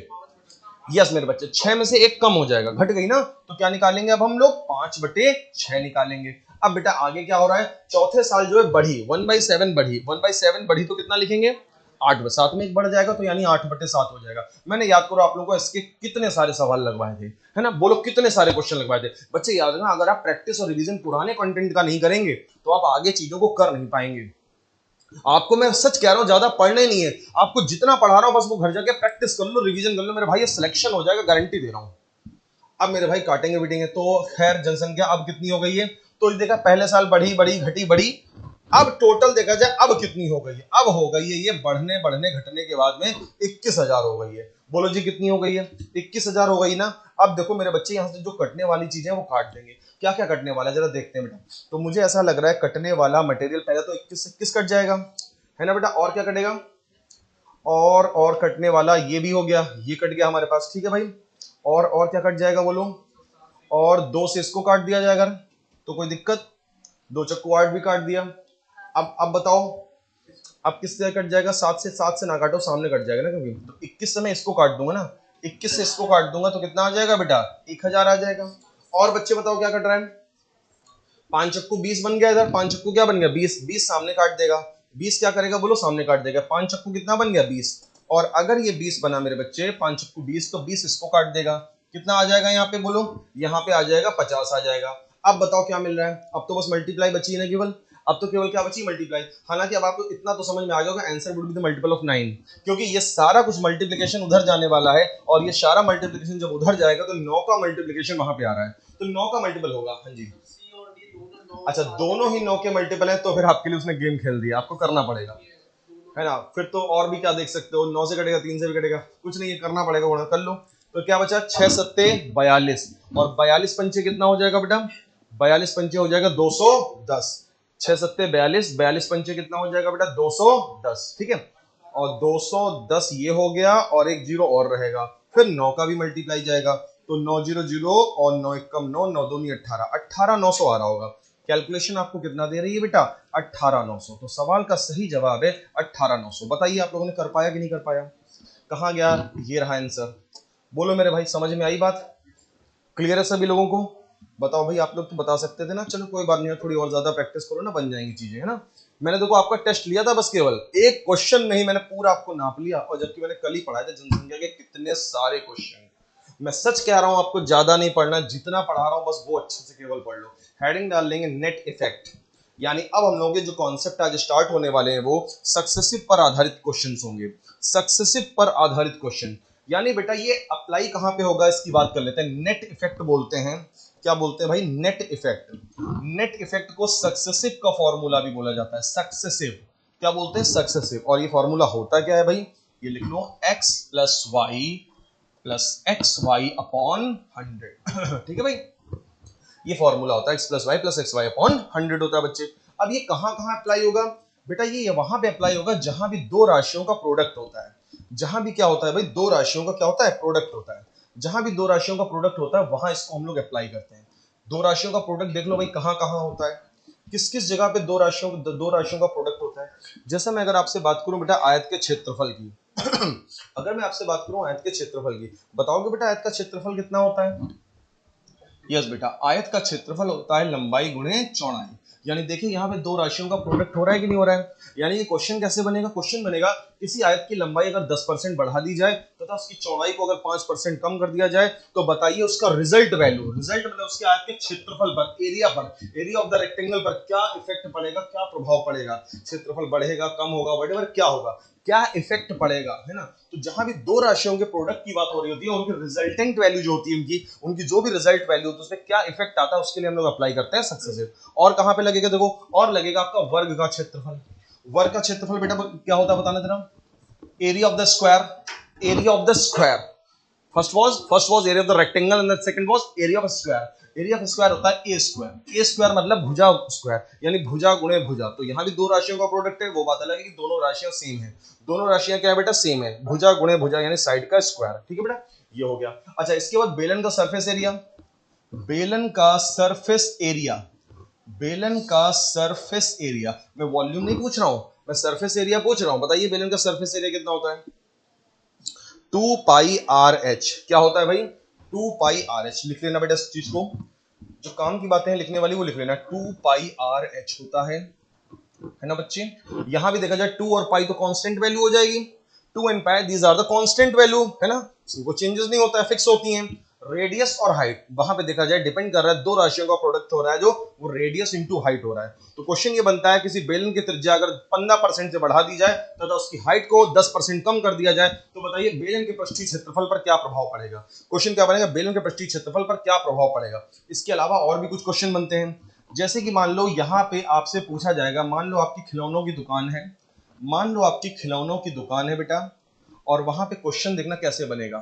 Speaker 1: यस मेरे बच्चे, 6 में से 1 कम हो जाएगा, घट गई ना, तो क्या निकालेंगे अब हम लोग? 5/6 निकालेंगे। अब बेटा आगे क्या हो रहा है? चौथे साल जो है बढ़ी, 1/7 बढ़ी, 1/7 बढ़ी तो कितना लिखेंगे? 8। 7 में 1 बढ़ जाएगा तो यानी 8/7 हो जाएगा। मैंने याद करो आप लोगों को इसके कितने सारे सवाल लगवाए थे, है ना, बोलो कितने सारे क्वेश्चन लगवाए थे बच्चे। याद रखना, अगर आप प्रैक्टिस और रिवीजन पुराने कंटेंट का नहीं करेंगे तो आप आगे चीजों को कर नहीं पाएंगे। आपको मैं सच कह रहा हूं, ज्यादा पढ़ना ही नहीं है आपको, जितना पढ़ा रहा हूं बस वो घर जाके प्रैक्टिस कर लो, रिवीजन कर लो मेरे भाई, ये सिलेक्शन हो जाएगा, गारंटी दे रहा हूं। अब मेरे भाई काटेंगे बीटेंगे। तो खैर जनसंख्या अब कितनी हो गई है? तो देखा पहले साल बढ़ी बढ़ी घटी बढ़ी, अब टोटल देखा जाए अब कितनी हो गई है? अब हो गई है ये बढ़ने बढ़ने घटने के बाद में 21,000 हो गई है। बोलो जी कितनी हो गई है? 21,000 हो गई ना। अब देखो मेरे बच्चे, यहाँ से जो कटने वाली चीजें वो काट देंगे। क्या क्या कटने वाला है जरा देखते हैं बेटा। तो मुझे ऐसा लग रहा है कटने वाला मटेरियल पहले तो 21 से 21 कट जाएगा, है ना बेटा। और क्या कटेगा? और कटने वाला ये भी हो गया, ये कट गया हमारे पास, ठीक है भाई। और क्या कट जाएगा बोलो, और 2 से इसको काट दिया जाएगा तो कोई दिक्कत, 2 चक्कू 8 भी काट दिया। अब बताओ, अब किससे कट जाएगा, 7 से ना काटो, सामने कट जाएगा ना, क्योंकि तो 21 से मैं इसको काट दूंगा ना, 21 से इसको काट दूंगा तो कितना आ जाएगा बेटा, 1000 आ जाएगा। और बच्चे बताओ क्या कट रहा है, 5 चक्कू 20 बन गया, इधर 5 चक्कू क्या बन गया 20, 20 सामने काट देगा, 20 क्या करेगा बोलो, सामने काट देगा, 5 चक्कू कितना बन गया 20, और अगर ये 20 बना मेरे बच्चे, 5 चक्कू 20, तो 20 इसको काट देगा, कितना आ जाएगा यहाँ पे बोलो, यहाँ पे आ जाएगा 50 आ जाएगा। अब बताओ क्या मिल रहा है, अब तो बस मल्टीप्लाई बची है ना केवल, अब तो केवल क्या बची, मल्टीप्लाई। हालांकि अब आपको इतना तो समझ में आ गया होगा, answer would be the multiple of 9, क्योंकि ये सारा कुछ मल्टीप्लिकेशन उधर जाने वाला है, और ये सारा मल्टीप्लिकेशन जब उधर जाएगा तो 9 का मल्टीप्लिकेशन वहां पे आ रहा है, तो 9 का मल्टीपल होगा। हाँ जी, अच्छा दोनों ही 9 के मल्टीपल है, तो फिर आपके लिए उसने गेम खेल दिया, आपको करना पड़ेगा, है ना। फिर तो और भी क्या देख सकते हो, 9 से कटेगा, 3 से भी कटेगा, कुछ नहीं है, करना पड़ेगा, गुणा कर लो। तो क्या बचा, 6 सत्ते 42, और 42 पंचे कितना हो जाएगा बेटा, 42 पंचे हो जाएगा 210, 6 सत्ते 42, 42 पंचे कितना हो जाएगा बेटा 210, ठीक है। और 210 ये हो गया, और एक जीरो और रहेगा, फिर 9 का भी मल्टीप्लाई जाएगा, तो 9 0 0 और 9 1 9, 9 2 18, 18,900 आ रहा होगा। कैलकुलेशन आपको कितना दे रही है बेटा, 18,900। तो सवाल का सही जवाब है 18,900। बताइए आप लोगों ने कर पाया कि नहीं कर पाया, कहां गया, ये रहा आंसर। बोलो मेरे भाई, समझ में आई बात, क्लियर है सभी लोगों को। बताओ भाई, आप लोग तो बता सकते थे ना, चलो कोई बात नहीं, थोड़ी और ज्यादा प्रैक्टिस करो ना, बन जाएंगी चीजें, है ना। मैंने देखो आपका टेस्ट लिया था, बस केवल एक क्वेश्चन नहीं, मैंने पूरा आपको नाप लिया, और जबकि मैंने कल ही पढ़ाया था जनसंख्या के कितने सारे क्वेश्चन। मैं सच कह रहा हूं, आपको ज्यादा नहीं पढ़ना, जितना पढ़ा रहा हूं बस वो अच्छे से केवल पढ़ लो। हेडिंग डाल लेंगे नेट इफेक्ट, यानी अब हम लोग के जो कॉन्सेप्ट आज स्टार्ट होने वाले हैं वो सक्सेसिव पर आधारित क्वेश्चन होंगे, सक्सेसिव पर आधारित क्वेश्चन। यानी बेटा ये अप्लाई कहां पे होगा, इसकी बात कर लेते हैं। नेट इफेक्ट बोलते हैं, क्या बोलते हैं भाई, नेट इफेक्ट। नेट इफेक्ट को सक्सेसिव का फॉर्मूला भी बोला जाता है, सक्सेसिव, क्या बोलते हैं, सक्सेसिव। और ये फॉर्मूला होता क्या है भाई, ये लिख लो, x plus X Y upon 100 ठीक है भाई, ये फॉर्मूला होता है, x वाई अपॉन 100 होता है बच्चे। अब ये कहां कहां अप्लाई होगा बेटा, ये वहां पे अप्लाई होगा जहां भी दो राशियों का प्रोडक्ट होता है, जहां भी क्या होता है भाई, दो राशियों का क्या होता है, प्रोडक्ट होता है। जहां भी दो राशियों का प्रोडक्ट होता है वहां इसको हम लोग अप्लाई करते हैं। दो राशियों का प्रोडक्ट देख लो भाई, कहां कहां होता है, किस किस जगह पे दो राशियों का प्रोडक्ट होता है। जैसे मैं अगर आपसे बात करूं बेटा आयत के क्षेत्रफल की अगर मैं आपसे बात करूं आयत के क्षेत्रफल की, बताओगे बेटा आयत का क्षेत्रफल कितना होता है। यस बेटा, आयत का क्षेत्रफल होता है लंबाई गुणे चौड़ाई। यानी देखिए यहाँ पे दो राशियों का प्रोडक्ट हो रहा है कि नहीं हो रहा है। यानी ये क्वेश्चन कैसे बनेगा, क्वेश्चन बनेगा किसी आयत की लंबाई अगर 10% बढ़ा दी जाए तथा उसकी चौड़ाई को अगर 5% कम कर दिया जाए, तो बताइए उसका रिजल्ट वैल्यू, रिजल्ट मतलब उसके आयत के क्षेत्रफल पर, एरिया ऑफ द रेक्टेंगल पर क्या इफेक्ट पड़ेगा, क्या प्रभाव पड़ेगा, क्षेत्रफल बढ़ेगा कम होगा व्हाटएवर क्या होगा, क्या इफेक्ट पड़ेगा, है ना। तो जहां भी दो राशियों के प्रोडक्ट की बात हो रही होती है, उनकी रिजल्टेंट वैल्यू जो होती है, उनकी जो भी रिजल्ट वैल्यू होती है उसमें क्या इफेक्ट आता है, उसके लिए हम लोग अप्लाई करते हैं सक्सेसिव। और कहां पे लगेगा देखो, और लगेगा आपका वर्ग का क्षेत्रफल। वर्ग का क्षेत्रफल बेटा क्या होता है बताना जरा, area of the square, area of the square. First was area of the rectangle and the second was area of square. Area of square होता है ए स्क्वायर, ए स्क्वायर मतलब भुजा स्क्वायर, यानी भुजा गुणे भुजा। तो यहाँ भी दो राशियों का प्रोडक्ट है, वो बात अलग है कि दोनों राशियां सेम है, दोनों राशियां क्या है बेटा, सेम है, भुजा गुणे भुजा यानी साइड का स्क्वायर, ठीक है बेटा, ये हो गया। अच्छा इसके बाद बेलन का सरफेस एरिया, बेलन का सरफेस एरिया, बेलन का सरफेस एरिया, मैं वॉल्यूम नहीं पूछ रहा हूं, मैं सरफेस एरिया पूछ रहा हूं। बताइए बेलन का सरफेस एरिया कितना होता है, 2 पाई आर एच। क्या होता है भाई, 2 पाई आर एच। लिख लेना बेटा इस चीज को, जो काम की बातें हैं लिखने वाली वो लिख लेना, 2 पाई आर एच होता है ना बच्चे। यहां भी देखा जाए 2 और पाई तो कांस्टेंट वैल्यू हो जाएगी, 2 and pi these are the constant value, है ना, इनको चेंजेस नहीं होता है, फिक्स होती हैं। रेडियस और हाइट वहां पे देखा जाए डिपेंड कर रहा है, दो राशियों का प्रोडक्ट हो रहा है जो वो रेडियस इंटू हाइट हो रहा है। तो क्वेश्चन ये बनता है किसी बेलन की त्रिज्या अगर 15% से बढ़ा दी जाए तथा उसकी हाइट को 10% कम कर दिया जाए, तो बताइए बेलन के पृष्ठीय क्षेत्रफल पर क्या प्रभाव पड़ेगा। क्वेश्चन क्या बनेगा, बेलन के पृष्ठीय क्षेत्रफल पर क्या प्रभाव पड़ेगा। इसके अलावा और भी कुछ क्वेश्चन बनते हैं, जैसे कि मान लो यहाँ पे आपसे पूछा जाएगा, मान लो आपकी खिलौनों की दुकान है, मान लो आपकी खिलौनों की दुकान है बेटा, और वहां पे क्वेश्चन देखना कैसे बनेगा।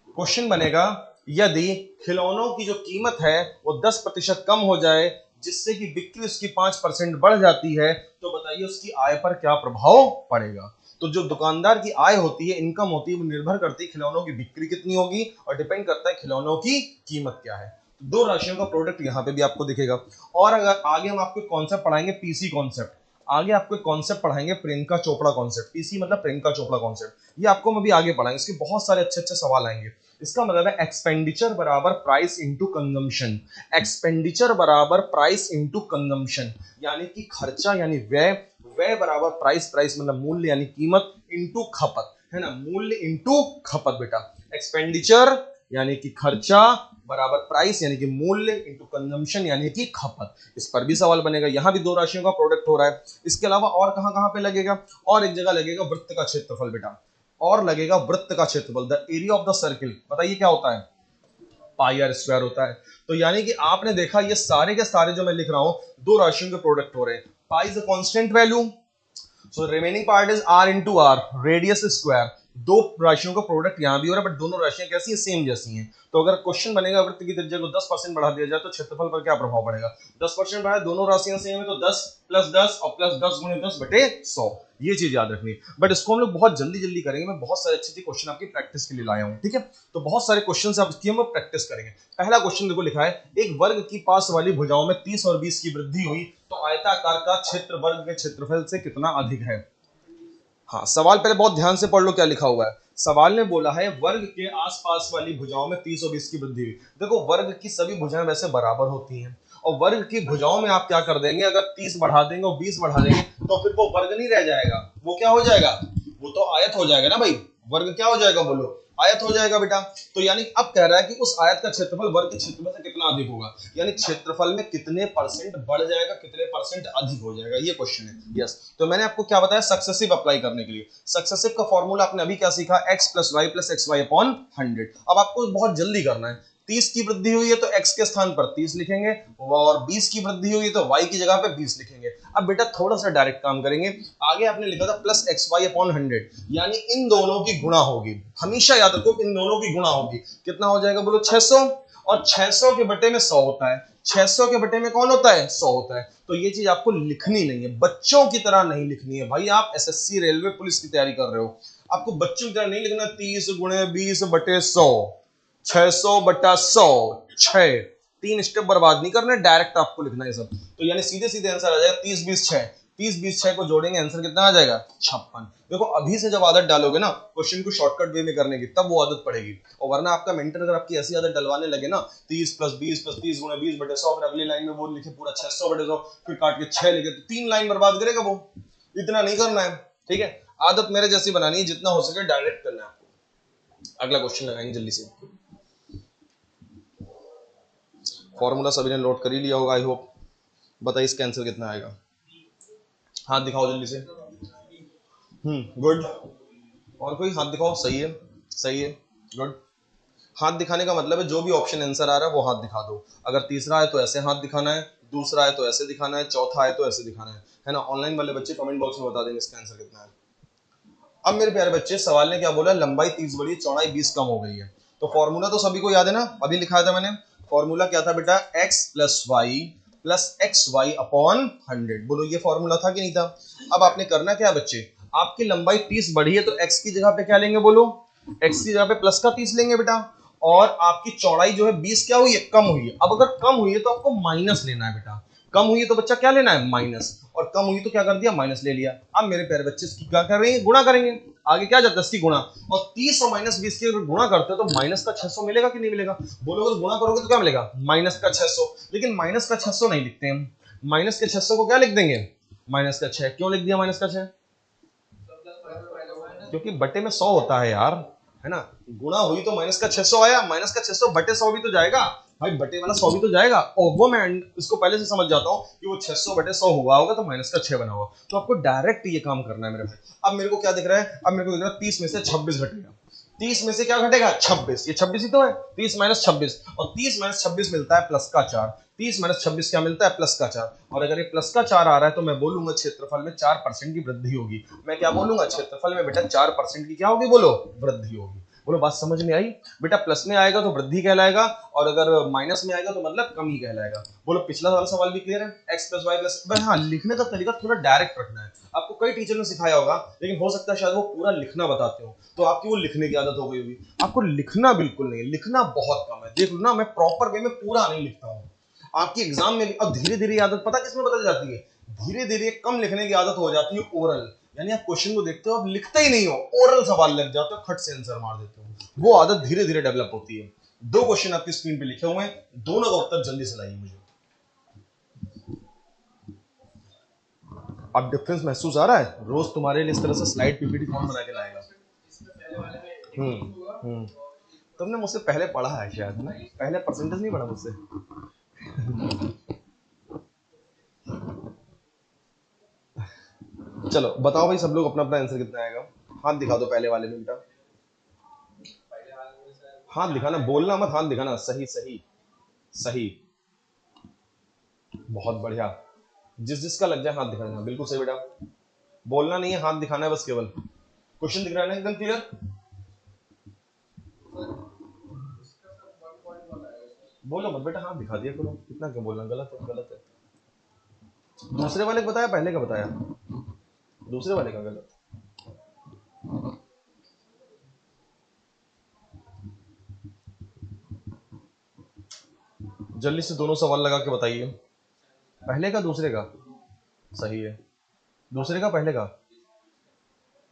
Speaker 1: क्वेश्चन बनेगा यदि खिलौनों की जो कीमत है वो 10% कम हो जाए, जिससे कि बिक्री उसकी 5% बढ़ जाती है, तो बताइए उसकी आय पर क्या प्रभाव पड़ेगा। तो जो दुकानदार की आय होती है, इनकम होती है, वो निर्भर करती है खिलौनों की बिक्री कितनी होगी और डिपेंड करता है खिलौनों की कीमत क्या है। तो दो राशियों का प्रोडक्ट यहाँ पे भी आपको दिखेगा। और अगर आगे हम आपको कॉन्सेप्ट पढ़ाएंगे पीसी कॉन्सेप्ट, आगे आपको एक कॉन्सेप्ट पढ़ाएंगे प्रियंका चोपड़ा कॉन्सेप्ट। पीसी मतलब प्रियंका चोपड़ा कॉन्सेप्ट, ये आपको हम अभी आगे पढ़ाएंगे, इसके बहुत सारे अच्छे अच्छे सवाल आएंगे। इसका मतलब है एक्सपेंडिचर बराबर प्राइस इनटू कंजम्पशन, एक्सपेंडिचर बराबर प्राइस इनटू कंजम्पशन, यानी कि खर्चा यानी व्यय, व्यय बराबर प्राइस, प्राइस मतलब मूल्य यानी कीमत, इनटू खपत, है ना, मूल्य इनटू खपत बेटा। एक्सपेंडिचर यानी कि खर्चा बराबर प्राइस यानी कि मूल्य इनटू कंजम्पशन यानी कि खपत। इस पर भी सवाल बनेगा। यहां भी दो राशियों का प्रोडक्ट हो रहा है। इसके अलावा और कहां कहां पे लगेगा, और एक जगह लगेगा वृत्त का क्षेत्रफल बेटा, और लगेगा वृत्त का क्षेत्रफल, the area of the circle. बताइए क्या होता है, पाई आर स्क्वायर होता है। तो यानी कि आपने देखा ये सारे के सारे जो मैं लिख रहा हूं दो राशियों के प्रोडक्ट हो रहे हैं। Pi is a constant value, so remaining part is R into R, radius square. दो राशियों का प्रोडक्ट यहां भी हो रहा है, बट दोनों राशियां कैसी है, सेम जैसी हैं। तो अगर क्वेश्चन बनेगा वृत्त की त्रिज्या को 10% बढ़ा दिया जाए तो क्षेत्रफल पर क्या प्रभाव पड़ेगा, 10% बढ़ाया, दोनों राशियां सेम है तो 10 प्लस 10 और प्लस 10 गुणे 10 बटे 100, ये चीज याद रखनी है। बट इसको हम लोग बहुत जल्दी जल्दी करेंगे, मैं बहुत सारे अच्छे अच्छे क्वेश्चन आपकी प्रैक्टिस के लिए लाया हूं, ठीक है। तो बहुत सारे क्वेश्चन आपकी हम प्रैक्टिस करेंगे। पहला क्वेश्चन देखो लिखा है, एक वर्ग की पास वाली भुजाओं में 30 और 20 की वृद्धि हुई तो आयताकार का क्षेत्र वर्ग के क्षेत्रफल से कितना अधिक है। हाँ, सवाल पहले बहुत ध्यान से पढ़ लो क्या लिखा हुआ है। सवाल ने बोला है वर्ग के आसपास वाली भुजाओं में 30 और 20 की वृद्धि हुई। देखो वर्ग की सभी भुजाएं वैसे बराबर होती हैं, और वर्ग की भुजाओं में आप क्या कर देंगे, अगर 30 बढ़ा देंगे और 20 बढ़ा देंगे तो फिर वो वर्ग नहीं रह जाएगा, वो क्या हो जाएगा, वो तो आयत हो जाएगा ना भाई। वर्ग क्या हो जाएगा बोलो, आयत हो जाएगा बेटा। तो यानी अब कह रहा है कि उस आयत का क्षेत्रफल वर्ग के क्षेत्रफल से कितना अधिक होगा, यानी क्षेत्रफल में कितने परसेंट बढ़ जाएगा, कितने परसेंट अधिक हो जाएगा, ये क्वेश्चन है। यस, तो मैंने आपको क्या बताया, सक्सेसिव अप्लाई करने के लिए। सक्सेसिव का फॉर्मूला आपने अभी क्या सीखा, x plus Y plus X Y upon 100। अब आपको बहुत जल्दी करना है, 30 की वृद्धि हुई है तो x के स्थान पर 30 लिखेंगे, और 20 की वृद्धि हुई है तो y की जगह पे 20 लिखेंगे। अब बेटा थोड़ा सा डायरेक्ट काम करेंगे। आगे आपने लिखा था प्लस एक्स वाई अपॉन 100, यानी इन दोनों की गुणा होगी। हमेशा याद रखो इन दोनों की गुणा होगी। कितना हो जाएगा बोलो, 600, और 600 के बटे में 100 होता है। 600 के बटे में कौन होता है, 100 होता है। तो ये चीज आपको लिखनी नहीं है, बच्चों की तरह नहीं लिखनी है भाई। आप एसएससी रेलवे पुलिस की तैयारी कर रहे हो, आपको बच्चों की तरह नहीं लिखना 30 गुणे 20 बटे 100, 600 बटा 100, 6, 3 स्टेप बर्बाद नहीं करना, डायरेक्ट आपको लिखना है सब। तो यानी सीधे सीधे आंसर आ जाएगा 30 20 6, 30 20 6 को जोड़ेंगे आंसर कितना आ जाएगा, 56। देखो अभी से जब आदत डालोगे ना क्वेश्चन को शॉर्टकट वे में करने की, तब वो आदत पड़ेगी। और वरना आपका मेंटर अगर आपकी ऐसी आदत डलवाने लगे ना, 30 प्लस 20 प्लस 30 गुणे 20 बटे 100, फिर अगली लाइन में वो लिखे पूरा 600 बटे 100, फिर काट के 6 लिखे, तो 3 लाइन बर्बाद करेगा वो। इतना नहीं करना है, ठीक है। आदत मेरे जैसी बनानी है, जितना हो सके डायरेक्ट करना है आपको। अगला क्वेश्चन लगाएंगे जल्दी से। फॉर्मूला सभी ने नोट कर ही लिया होगा आई होप। बताइए इसका आंसर कितना आएगा, हाथ दिखाओ जल्दी से। गुड, और कोई हाथ दिखाओ, सही है, सही है, गुड। हाथ दिखाने का मतलब है जो भी ऑप्शन आंसर आ रहा है वो हाथ दिखा दो। अगर तीसरा है तो ऐसे हाथ दिखाना है, दूसरा है तो ऐसे दिखाना है, चौथा है तो ऐसे दिखाना है ना। ऑनलाइन वाले बच्चे कमेंट बॉक्स में बता देंगे इसका आंसर कितना है। अब मेरे प्यारे बच्चे सवाल ने क्या बोला, लंबाई 30 बढ़ी, चौड़ाई 20 कम हो गई है। तो फॉर्मूला तो सभी को याद है ना, अभी लिखा था मैंने। फॉर्मूला क्या था बेटा, x plus Y plus X Y upon 100। बोलो ये फॉर्मूला था कि नहीं था। अब आपने करना क्या बच्चे, आपकी लंबाई 30 बढ़ी है तो x की जगह पे क्या लेंगे बोलो, x की जगह पे प्लस का 30 लेंगे बेटा। और आपकी चौड़ाई जो है 20 क्या हुई है, कम हुई है। अब अगर कम हुई है तो आपको माइनस लेना है बेटा। कम हुई है तो बच्चा क्या लेना है, माइनस। और कम हुई तो क्या कर दिया, माइनस ले लिया। अब मेरे प्यारे बच्चे इसकी क्या कर रहे हैं, गुणा करेंगे। आगे क्या जाता है, इसकी गुणा। और 30 और माइनस 20 की अगर गुणा करते हो तो माइनस का 600 मिलेगा कि नहीं मिलेगा, बोलो अगर गुणा करोगे तो क्या मिलेगा, माइनस का 600। लेकिन माइनस का 600 नहीं लिखते हम, माइनस के 600 को क्या लिख देंगे, माइनस का 6। क्यों लिख दिया माइनस का 6, क्योंकि बटे में 100 होता है यार, है ना। गुणा हुई तो माइनस का 600 आया, माइनस का 600 बटे 100 भी तो जाएगा भाई, बटे वाला 100 भी तो जाएगा। और वो मैं इसको पहले से समझ जाता हूँ कि वो 600 बटे 100 हुआ होगा तो माइनस का 6 बना होगा। तो आपको डायरेक्ट ये काम करना है मेरे भाई। अब मेरे को क्या दिख रहा है, अब मेरे को दिख रहा है 30 में से 26 घटेगा। 30 में से क्या घटेगा, 26। ये 26 ही तो है, 30 माइनस 26, और 30 माइनस 26 मिलता है प्लस का 4। 30 माइनस 26 क्या मिलता है, प्लस का 4। और अगर ये प्लस का 4 आ रहा है तो मैं बोलूंगा क्षेत्रफल में 4% की वृद्धि होगी। मैं क्या बोलूंगा, क्षेत्रफल में बेटा 4% की क्या होगी बोलो, वृद्धि होगी। बोलो बात समझ में आई? बेटा प्लस में आएगा तो वृद्धि कहलाएगा और अगर माइनस में आएगा तो मतलब कमी कहलाएगा। बोलो पिछला वाला सवाल भी क्लियर है? x प्लस वाई प्लस, हाँ लिखने का तरीका थोड़ा डायरेक्ट रखना है। आपको कई टीचर ने सिखाया होगा, लेकिन हो सकता है शायद वो पूरा लिखना बताते हो, तो आपकी वो लिखने की आदत हो गई होगी। आपको लिखना बिल्कुल नहीं, लिखना बहुत कम है। देख लो ना, मैं प्रॉपर वे में पूरा नहीं लिखता हूँ। आपकी एग्जाम में भी अब धीरे धीरे आदत पता किसमें बदल जाती है? धीरे धीरे कम लिखने की आदत हो जाती है ओरल, यानी आप क्वेश्चन को देखते हो अब लिखते ही नहीं हो, ओरल सवाल लग जाते हो, खट से आंसर मार देते हो। वो आदत धीरे धीरे डेवलप होती है। दो क्वेश्चन आपकी स्क्रीन पे लिखे हुए हैं, दोनों का उत्तर जल्दी से लाइए मुझे। अब डिफरेंस महसूस आ रहा है? रोज तुम्हारे लिए इस तरह से स्लाइड पीपीटी कौन बना के लाएगा? तुमने मुझसे पहले पढ़ा है शायद ना, पहले परसेंटेज नहीं पढ़ा मुझसे। चलो बताओ भाई सब लोग अपना अपना आंसर कितना आएगा? हाथ दिखा दो पहले वाले में बेटा, हाथ दिखाना, बोलना मत, हाथ दिखाना। सही सही सही, बहुत बढ़िया। जिस जिसका लग जाए हाथ दिखाना, बिल्कुल सही बेटा। बोलना नहीं है, हाथ दिखाना है बस केवल। क्वेश्चन दिख रहा है ना एकदम क्लियर? बोलो मत बेटा, हाथ दिखा दिया करो, इतना क्यों बोलना? गलत है, गलत है। दूसरे वाले का बताया, पहले का बताया? दूसरे वाले का गलत। जल्दी से दोनों सवाल लगा के बताइए, पहले का दूसरे का? सही है। दूसरे का पहले का?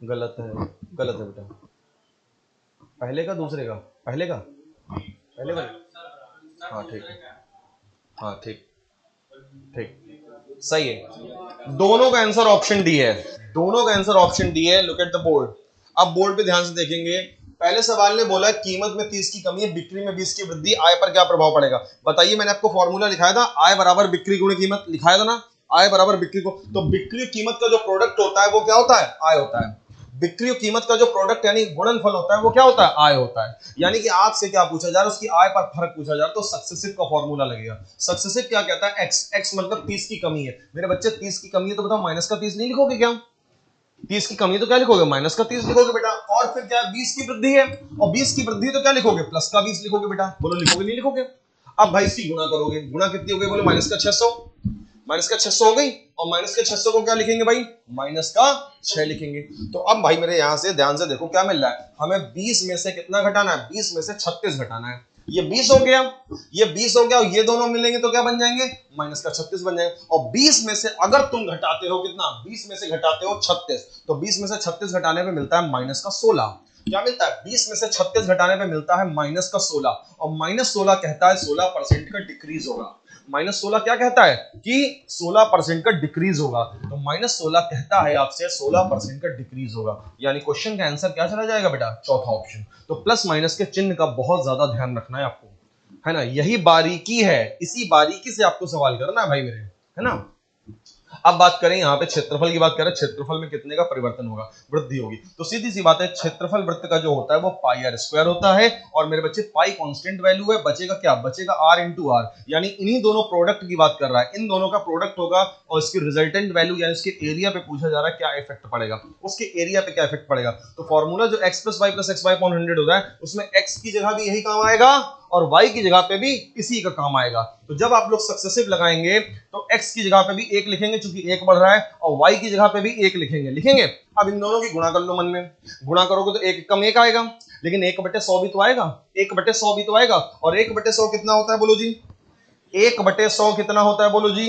Speaker 1: गलत है, गलत है बेटा। पहले का दूसरे का? पहले का, पहले वाले। हाँ ठीक है, हाँ ठीक ठीक, सही है। दोनों का आंसर ऑप्शन डी है, दोनों का आंसर ऑप्शन डी है। Look at the board. अब बोर्ड पे ध्यान से देखेंगे। पहले सवाल ने बोला कीमत में 30 की कमी है, बिक्री में 20 की वृद्धि, आय पर क्या प्रभाव पड़ेगा? बताइए, मैंने आपको फॉर्मूला लिखाया था, आय बराबर बिक्री गुणे कीमत, लिखाया था ना? आय बराबर बिक्री को, तो बिक्री कीमत का जो प्रोडक्ट होता है वो क्या होता है? आय होता है। बिक्री और कीमत का जो प्रोडक्ट यानी गुणनफल होता है वो क्या होता है? आय होता है। यानी कि आपसे क्या पूछा जा रहा है? उसकी आय पर फर्क पूछा जा रहा है, तो सक्सेसिव का फॉर्मूला लगेगा। सक्सेसिव क्या कहता है? एक्स। एक्स मतलब 30 की कमी है। मेरे बच्चे 30 की कमी है, तो बताओ माइनस का 30 नहीं लिखोगे क्या? 30 की कमी है तो क्या लिखोगे? माइनस का 30 लिखोगे बेटा। और फिर क्या है? 20 की वृद्धि है, और 20 की वृद्धि तो क्या लिखोगे? प्लस का 20 लिखोगे बेटा। बोलो लिखोगे नहीं लिखोगे? अब भाई इसकी गुणा करोगे, गुणा कितनी हो गई? बोलो माइनस का 600, माइनस का 600 हो गई, और माइनस के 600 को क्या लिखेंगे भाई? माइनस का 6 लिखेंगे। तो अब भाई मेरे यहां से ध्यान से देखो क्या मिल रहा है हमें? 20 में से कितना घटाना है? 20 में से 36 घटाना है। ये 20 हो गया, ये 20 हो गया, और ये दोनों मिलेंगे तो क्या बन जाएंगे? माइनस का 36 बन जाएंगे। और 20 में से अगर तुम घटाते हो कितना? 20 में से घटाते हो 36, तो 20 में से 36 घटाने पे मिलता है माइनस का 16। क्या मिलता है? 20 में से 36 घटाने पे मिलता है माइनस का 16, और माइनस 16 कहता है 16% का डिक्रीज होगा। माइनस 16 क्या कहता है? कि 16% का डिक्रीज होगा। तो माइनस 16 कहता है आपसे 16% का डिक्रीज होगा, यानी क्वेश्चन का आंसर क्या चला जाएगा बेटा? चौथा ऑप्शन। तो प्लस माइनस के चिन्ह का बहुत ज्यादा ध्यान रखना है आपको, है ना? यही बारीकी है, इसी बारीकी से आपको सवाल करना है भाई मेरे, है ना? अब बात करें यहाँ पे क्षेत्रफल की, बात करें क्षेत्रफल में कितने का परिवर्तन होगा? वृद्धि होगी। तो सीधी सी बात है, क्षेत्रफल वृत्त का जो होता है वो पाई आर स्क्वायर होता है, और मेरे बच्चे पाई कांस्टेंट वैल्यू है, बचेगा क्या? बचेगा आर इंटू आर, यानी इन्हीं दोनों प्रोडक्ट की बात कर रहा है, इन दोनों का प्रोडक्ट होगा, और इसकी रिजल्टेंट वैल्यू यानी इसके एरिया पे पूछा जा रहा है क्या इफेक्ट पड़ेगा, उसके एरिया पे क्या इफेक्ट पड़ेगा। तो फॉर्मूला जो x प्लस वाई अपॉन 100 होता है, उसमें x की जगह भी यही काम आएगा और y की जगह पे भी इसी का काम आएगा। तो जब आप लोग सक्सेसिव लगाएंगे तो x की जगह पे भी 1 लिखेंगे क्योंकि 1 बढ़ रहा है, और y की जगह पे भी 1 लिखेंगे, लिखेंगे। अब इन दोनों की गुणा कर लो, मन में गुणा करोगे तो 1 कम 1 आएगा, लेकिन 1/100 भी तो आएगा, 1/100 भी तो आएगा, और 1/100 कितना होता है? बोलो जी, 1/100 कितना होता है? बोलो जी,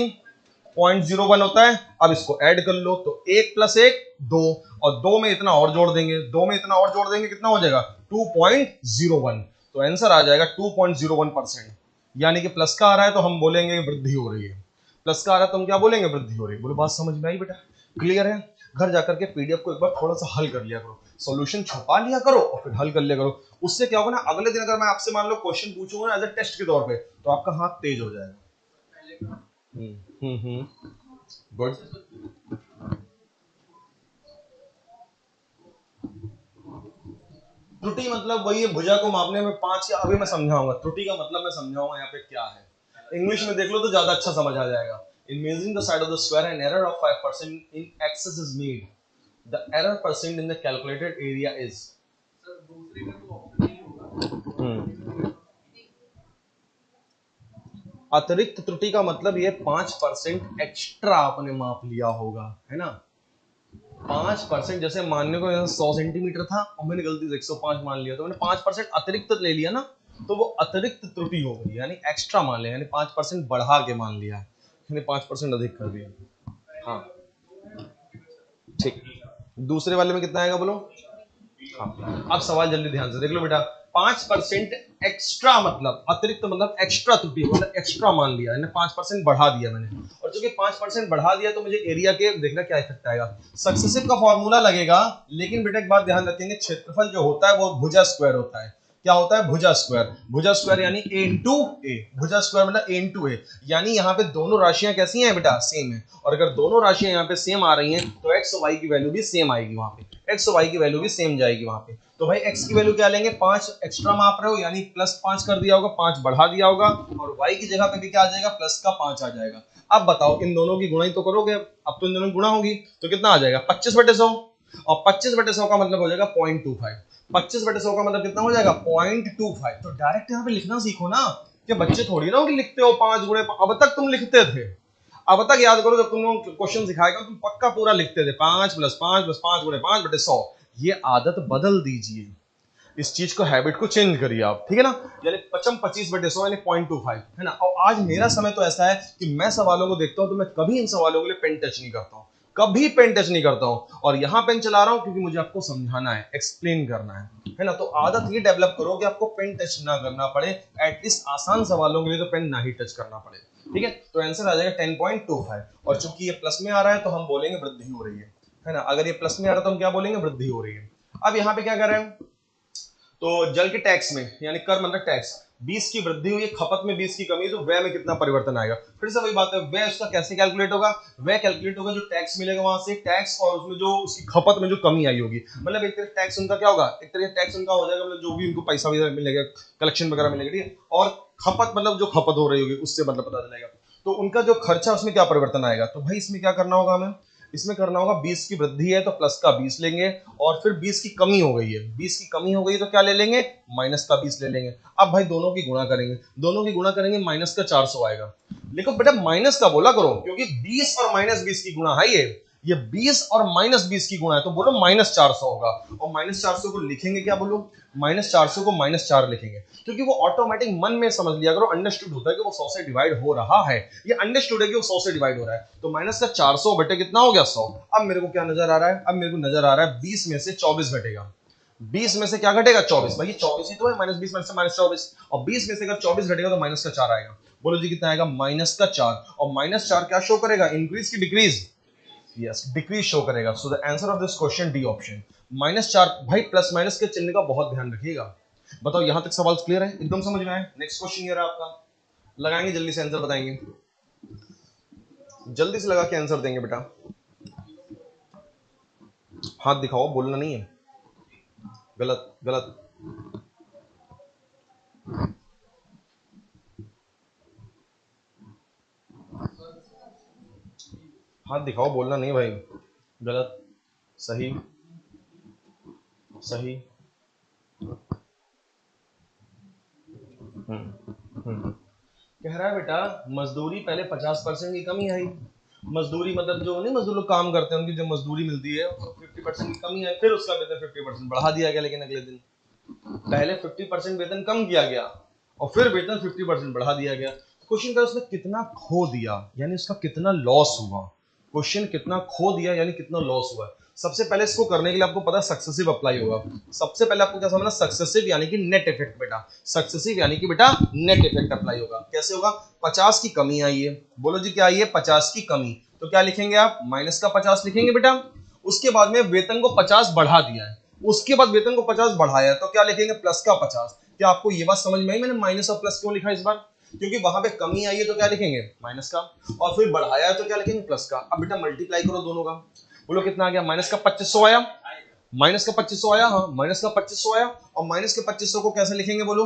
Speaker 1: 0.01 होता है। अब इसको ऐड कर लो, तो 1 + 1 2, और 2 में इतना और जोड़ देंगे, 2 में इतना और जोड़ देंगे, कितना हो जाएगा? 2.01। तो आंसर आ जाएगा 2.01%, यानी कि प्लस का आ रहा है तो हम बोलेंगे वृद्धि हो रही है, प्लस का आ रहा है तो हम क्या बोलेंगे? वृद्धि हो रही है। बोलो बात समझ में आई बेटा? क्लियर है? घर जाकर के पीडीएफ को एक बार थोड़ा सा हल कर लिया करो, सॉल्यूशन छुपा लिया करो और फिर हल कर लिया करो। उससे क्या होगा ना, अगले दिन अगर मैं आपसे मान लो क्वेश्चन पूछूंगा एज ए टेस्ट के तौर पे, तो आपका हाथ तेज हो जाएगा। गुड। त्रुटि मतलब वही है, भुजा को मापने में 5 या, अभी मैं समझाऊंगा त्रुटि का मतलब, मैं समझाऊंगा यहाँ पे क्या है। इंग्लिश में देख लो तो ज्यादा अच्छा समझ आ जाएगा। In measuring the side of the square, an error of 5% in excess is made. The error percent in the calculated area is अतिरिक्त त्रुटि का मतलब ये 5% एक्स्ट्रा आपने माप लिया होगा, है ना। 5%, जैसे मानने को 100 सेंटीमीटर था और मैंने गलती से 105 मान लिया, तो मैंने 5% अतिरिक्त ले लिया ना, तो वो अतिरिक्त त्रुटि हो गई, यानी एक्स्ट्रा मान लिया, यानी 5% बढ़ा के मान लिया, यानी 5% अधिक कर दिया। हाँ ठीक, दूसरे वाले में कितना आएगा बोलो। हाँ, अब सवाल जल्दी ध्यान से देख लो बेटा। 5% एक्स्ट्रा मतलब अतिरिक्त, मतलब एक्स्ट्रा त्रुटि, मतलब एक्स्ट्रा मान लिया, 5% बढ़ा दिया मैंने, और चूंकि 5% बढ़ा दिया तो मुझे एरिया के देखना क्या इफेक्ट आएगा। सक्सेसिव का फॉर्मूला लगेगा, लेकिन बेटा एक बात ध्यान रखेंगे, क्षेत्रफल जो होता है वो भुजा स्क्वायर होता है। क्या होता है? भुजा स्क्वायर। भुजा स्क्वायर यानी a इंटू ए, भुजा स्क्वायर मतलब a इंटू ए, यानी यहाँ पे दोनों राशियां कैसी हैं बेटा? सेम है। और अगर दोनों राशियां यहाँ पे सेम आ रही हैं तो x और y की वैल्यू भी सेम आएगी, वहां पे x और y की वैल्यू भी सेम जाएगी वहां पे। तो भाई x की वैल्यू क्या लेंगे? 5 एक्स्ट्रा माप रहे हो, यानी +5 कर दिया होगा, 5 बढ़ा दिया होगा, और y की जगह पे भी क्या आ जाएगा? प्लस का 5 आ जाएगा। अब बताओ, इन दोनों की गुणाई तो करोगे, अब तो इन दोनों की गुणा होगी, तो कितना आ जाएगा? 25/100, और 25/100 का मतलब हो जाएगा 0.25। 25/100 का मतलब कितना हो जाएगा? 0.25। तो डायरेक्ट यहाँ पे लिखना सीखो ना, कि बच्चे थोड़ी ना हो कि लिखते हो 5 गुणे, अब तक तुम लिखते थे, अब तक याद करो, जब तुम लोग क्वेश्चन सिखाएगा तुम पक्का पूरा लिखते थे, 5 + 5 + 5 × 5/100। ये आदत बदल दीजिए, इस चीज को, हैबिट को चेंज करिए आप, ठीक है ना। यानी 25/100 यानी 0.25, है ना। और आज मेरा समय तो ऐसा है कि मैं सवालों को देखता हूं तो मैं कभी इन सवालों के लिए पेन टच नहीं करता हूं, कभी पेन टच नहीं करता हूं, और यहां पेन चला रहा हूं क्योंकि मुझे आपको समझाना है, एक्सप्लेन करना है ना। तो आदत ये डेवलप करो कि आपको पेन टच ना करना पड़े, एटलीस्ट आसान सवालों के लिए तो पेन ना ही टच करना पड़े, ठीक है। तो आंसर आ जाएगा 10.25, और चूंकि ये प्लस में आ रहा है तो हम बोलेंगे वृद्धि हो रही है ना। अगर ये प्लस में आ रहा है तो हम क्या बोलेंगे? वृद्धि हो रही है। अब यहाँ पे क्या कर रहे हैं, तो जल के टैक्स में, यानी कर मतलब टैक्स, 20 की वृद्धि हुई है, खपत में 20 की कमी है, तो व्यय में कितना परिवर्तन आएगा? फिर से वही बात है, व्यय उसका कैसे कैलकुलेट होगा? व्यय कैलकुलेट होगा जो टैक्स मिलेगा वहां से, टैक्स और उसमें जो उसकी खपत में जो कमी आई होगी, मतलब एक तरह टैक्स उनका क्या होगा? एक तरह टैक्स उनका हो जाएगा, मतलब जो भी उनको पैसा वगैरह मिलेगा, कलेक्शन वगैरह मिलेगा, ठीक है। और खपत मतलब जो खपत हो रही होगी उससे मतलब पता चलेगा, तो उनका जो खर्चा उसमें क्या परिवर्तन आएगा। तो भाई इसमें क्या करना होगा हमें? इसमें करना होगा, 20 की वृद्धि है तो प्लस का 20 लेंगे, और फिर 20 की कमी हो गई है, 20 की कमी हो गई तो क्या ले लेंगे? माइनस का 20 ले लेंगे। अब भाई दोनों की गुणा करेंगे, दोनों की गुणा करेंगे, माइनस का 400 आएगा। देखो बेटा माइनस का बोला करो, क्योंकि 20 और -20 की गुणा है ये 20 और -20 की गुणा है, तो बोलो -400 होगा। और -400 को लिखेंगे क्या बोलो? -400 को -4 लिखेंगे, क्योंकि वो ऑटोमेटिक मन में समझ लिया करो, अंडरस्टूड होता है कि वो 100 से डिवाइड हो रहा है, ये अंडरस्टूड है कि वो 100 से डिवाइड हो रहा है। तो माइनस का 400 बटे कितना हो गया? 100। अब मेरे को क्या नजर आ रहा है? अब मेरे को नजर आ रहा है 20 में से 24 घटेगा। 20 में से क्या घटेगा? 24। भाई 24 ही तो है, -20 में से -24, और 20 में से अगर 24 घटेगा तो माइनस का 4 आएगा। बोलो जी कितना आएगा? -4। और -4 क्या शो करेगा? इंक्रीज की डिक्रीज? यस, डिक्रीज शो करेगा। So the answer of this question D option, -4। भाई प्लस माइनस के चिन्ह का बहुत ध्यान रखिएगा। बताओ यहां तक सवाल क्लियर है? एकदम समझ में आए? नेक्स्ट क्वेश्चन ये रहा आपका, लगाएंगे जल्दी से आंसर बताएंगे, जल्दी से लगा के आंसर देंगे बेटा। हाथ दिखाओ, बोलना नहीं है, गलत गलत। हाथ दिखाओ, बोलना नहीं भाई, गलत, सही, सही। कह रहा है बेटा मजदूरी पहले 50% की कमी आई, मजदूरी मतलब जो नहीं मजदूर लोग काम करते हैं उनकी जो मजदूरी मिलती है 50% की कमी आई, फिर उसका वेतन 50% बढ़ा दिया गया, लेकिन अगले दिन पहले 50% वेतन कम किया गया और फिर वेतन 50% बढ़ा दिया गया। क्वेश्चन का उसने कितना खो दिया, यानी उसका कितना लॉस हुआ। क्वेश्चन कितना खो दिया यानी कितना लॉस हुआ। सबसे पहले इसको करने के लिए आपको पता है सक्सेसिव अप्लाई होगा। सबसे पहले आपको क्या समझना? सक्सेसिव यानी कि नेट इफेक्ट बेटा, सक्सेसिव यानी कि बेटा नेट इफेक्ट अप्लाई होगा। कैसे होगा? 50 की कमी आई है, बोलो जी क्या आई है? 50 की कमी, तो क्या लिखेंगे आप? माइनस का 50 लिखेंगे बेटा। उसके बाद में वेतन को 50 बढ़ा दिया है, उसके बाद वेतन को 50 बढ़ाया तो क्या लिखेंगे? प्लस का 50। क्या आपको ये बात समझ में आई? मैंने माइनस और प्लस क्यों लिखा इस बार? क्योंकि वहां पे कमी आई है तो क्या लिखेंगे? माइनस का, और फिर बढ़ाया है तो क्या लिखेंगे? प्लस का। अब बेटा मल्टीप्लाई करो दोनों का, बोलो कितना आ गया? माइनस का 2500 आया, माइनस का 2500 आया, हाँ माइनस का 2500 आया। और माइनस के 2500 को कैसे लिखेंगे बोलो?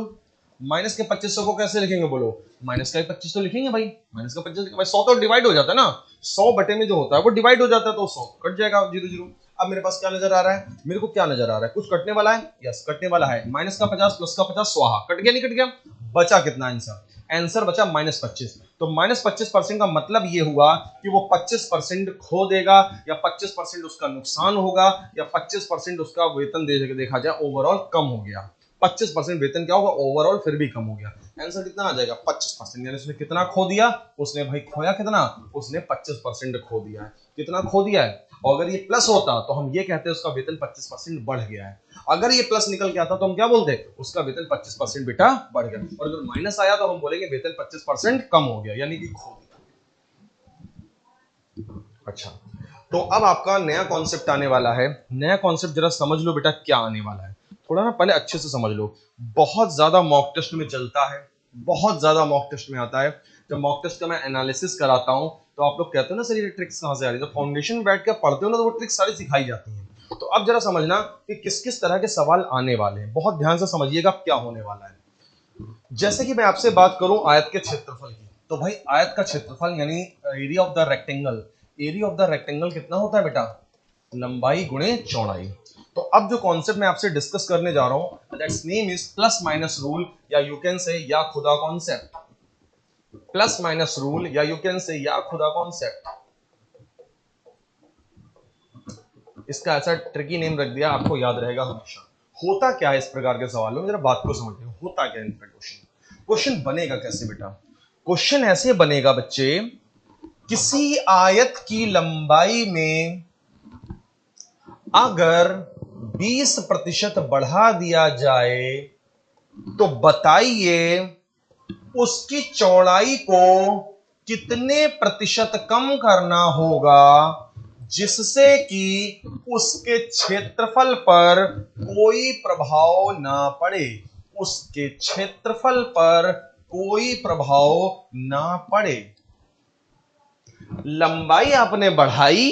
Speaker 1: माइनस के 2500 को कैसे लिखेंगे बोलो? माइनस का 25 तो लिखेंगे भाई, माइनस का 25, 100 तो डिवाइड हो जाता है ना, 100 बटे में जो होता है वो डिवाइड हो जाता है, तो 100 कट जाएगा 0 0। अब मेरे पास क्या नजर आ रहा है, मेरे को क्या नजर आ रहा है, कुछ कटने वाला है, यस कटने वाला है, माइनस का 50 प्लस का 50 स्वाहा, कट गया नहीं कट गया, बचा कितना आंसर, आंसर बचा -25। तो -25% का मतलब ये हुआ कि वो 25% खो देगा या 25% उसका नुकसान होगा या 25% उसका वेतन देखा जाए ओवरऑल कम हो गया। 25% वेतन क्या होगा ओवरऑल फिर भी कम हो गया। आंसर कितना आ जाएगा 25%, यानी उसने कितना खो दिया, उसने भाई खोया कितना, उसने 25% खो दिया है। कितना खो दिया है, और अगर ये प्लस होता तो हम ये कहते हैं उसका वेतन 25% बढ़ गया है। अगर ये प्लस निकल के आता तो हम क्या बोलते, उसका वेतन 25% बेटा बढ़ गया, और अगर माइनस आया तो हम बोलेंगे वेतन 25% कम हो गया, यानी कि खो दिया। अच्छा, तो अब आपका नया कॉन्सेप्ट आने वाला है। नया कॉन्सेप्ट जरा समझ लो बेटा क्या आने वाला है, थोड़ा ना पहले अच्छे से समझ लो। बहुत ज्यादा मॉक टेस्ट में चलता है, बहुत ज्यादा मॉक टेस्ट में आता है। जब मॉक टेस्ट का मैं एनालिसिस कराता हूं तो आप लोग कहते हो ना सर ये ट्रिक्स कहां से आ रही है, तो फाउंडेशन में बैठ के पढ़ते हो ना तो वो ट्रिक्स सारी सिखाई जाती हैं। तो अब जरा समझना कि किस किस तरह के सवाल आने वाले हैं, बहुत ध्यान से समझिएगा क्या होने वाला है। जैसे कि मैं आपसे बात करूं आयत के क्षेत्रफल की, तो भाई आयत का क्षेत्रफल यानी area of the rectangle, area of the rectangle कितना होता है बेटा, लंबाई गुणे चौड़ाई। तो अब जो कॉन्सेप्ट मैं आपसे डिस्कस करने जा रहा हूं that's name is plus minus rule, या यू कैन से या खुदा कॉन्सेप्ट, प्लस माइनस रूल या यू कैन से या खुदा कॉन्सेप्ट। इसका ऐसा ट्रिकी नेम रख दिया, आपको याद रहेगा हमेशा। होता क्या है इस प्रकार के सवालों में, जरा बात को समझिए, होता क्या है इनका क्वेश्चन। क्वेश्चन बनेगा कैसे बेटा, क्वेश्चन ऐसे बनेगा बच्चे, किसी आयत की लंबाई में अगर 20% बढ़ा दिया जाए तो बताइए उसकी चौड़ाई को कितने प्रतिशत कम करना होगा जिससे कि उसके क्षेत्रफल पर कोई प्रभाव ना पड़े, उसके क्षेत्रफल पर कोई प्रभाव ना पड़े। लंबाई आपने बढ़ाई,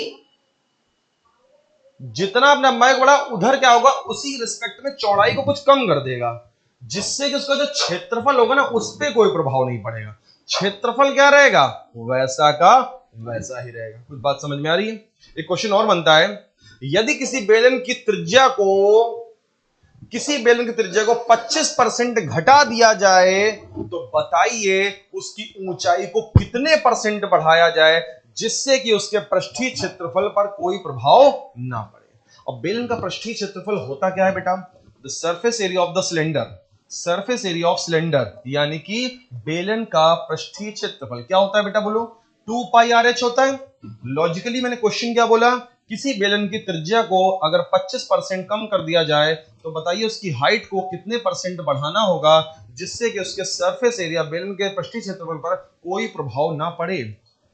Speaker 1: जितना आपने लंबाई बढ़ा उधर क्या होगा, उसी रिस्पेक्ट में चौड़ाई को कुछ कम कर देगा जिससे कि उसका जो क्षेत्रफल होगा ना उस पर कोई प्रभाव नहीं पड़ेगा। क्षेत्रफल क्या रहेगा, वैसा का वैसा ही रहेगा। कुछ बात समझ में आ रही है। एक क्वेश्चन और बनता है, यदि किसी बेलन की त्रिज्या को 25% घटा दिया जाए तो बताइए उसकी ऊंचाई को कितने परसेंट बढ़ाया जाए जिससे कि उसके पृष्ठीय क्षेत्रफल पर कोई प्रभाव ना पड़े। अब बेलन का पृष्ठीय क्षेत्रफल होता क्या है बेटा, the surface area of the cylinder, surface area of cylinder, यानी कि बेलन का पृष्ठीय क्षेत्रफल क्या होता है बेटा, बोलो 2 पाई आर एच होता है। लॉजिकली मैंने क्वेश्चन क्या बोला, किसी बेलन की त्रिज्या को अगर 25% कम कर दिया जाए तो बताइए उसकी हाइट को कितने परसेंट बढ़ाना होगा जिससे कि उसके सरफेस एरिया बेलन के पृष्ठीय क्षेत्रफल पर कोई प्रभाव ना पड़े,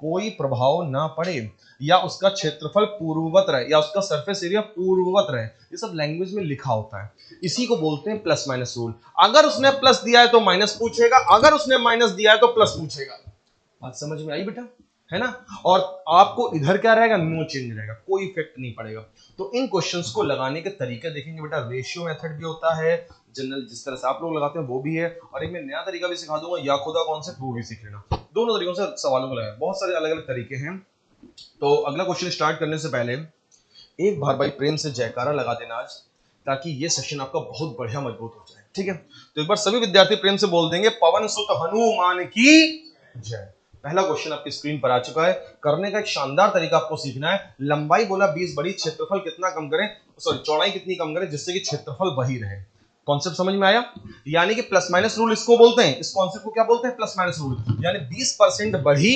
Speaker 1: कोई प्रभाव ना पड़े, या उसका क्षेत्रफल पूर्ववत रहे, या उसका सरफेस एरिया पूर्ववत रहे। ये सब लैंग्वेज में लिखा होता है, इसी को बोलते हैं प्लस माइनस रूल। अगर उसने प्लस दिया है तो माइनस पूछेगा, अगर उसने माइनस दिया है तो प्लस पूछेगा। बात समझ में आई बेटा, है ना। और आपको इधर क्या रहेगा, नो चेंज रहेगा, कोई इफेक्ट नहीं पड़ेगा। तो इन क्वेश्चंस को लगाने के तरीके देखेंगे बेटा, रेशियो मेथड भी होता है, जनरल जिस तरह से आप लोग लगाते हैं वो भी है, और एक मैं नया तरीका भी सिखा दूंगा या खुदा कॉन्सेप्ट, वो भी सीख लेना। दोनों तरीकों से सवालों को लगाए, बहुत सारे अलग अलग तरीके हैं। तो अगला क्वेश्चन स्टार्ट करने से पहले एक बार भाई प्रेम से जयकारा लगा देना आज, ताकि ये सेशन आपका बहुत बढ़िया मजबूत हो जाए, ठीक है। तो एक बार सभी विद्यार्थी प्रेम से बोल देंगे, पवन सुत हनुमान की जय। पहला क्वेश्चन आपकी स्क्रीन पर आ चुका है। करने का एक शानदार तरीका आपको सीखना है। लंबाई बोला 20 बढ़ी, क्षेत्रफल कितना कम करें, सॉरी चौड़ाई कितनी कम करें जिससे कि क्षेत्रफल वही रहे। कॉन्सेप्ट समझ में आया, यानी कि प्लस माइनस रूल इसको बोलते हैं, इस कॉन्सेप्ट को क्या बोलते हैं, प्लस माइनस रूल। यानी 20% बढ़ी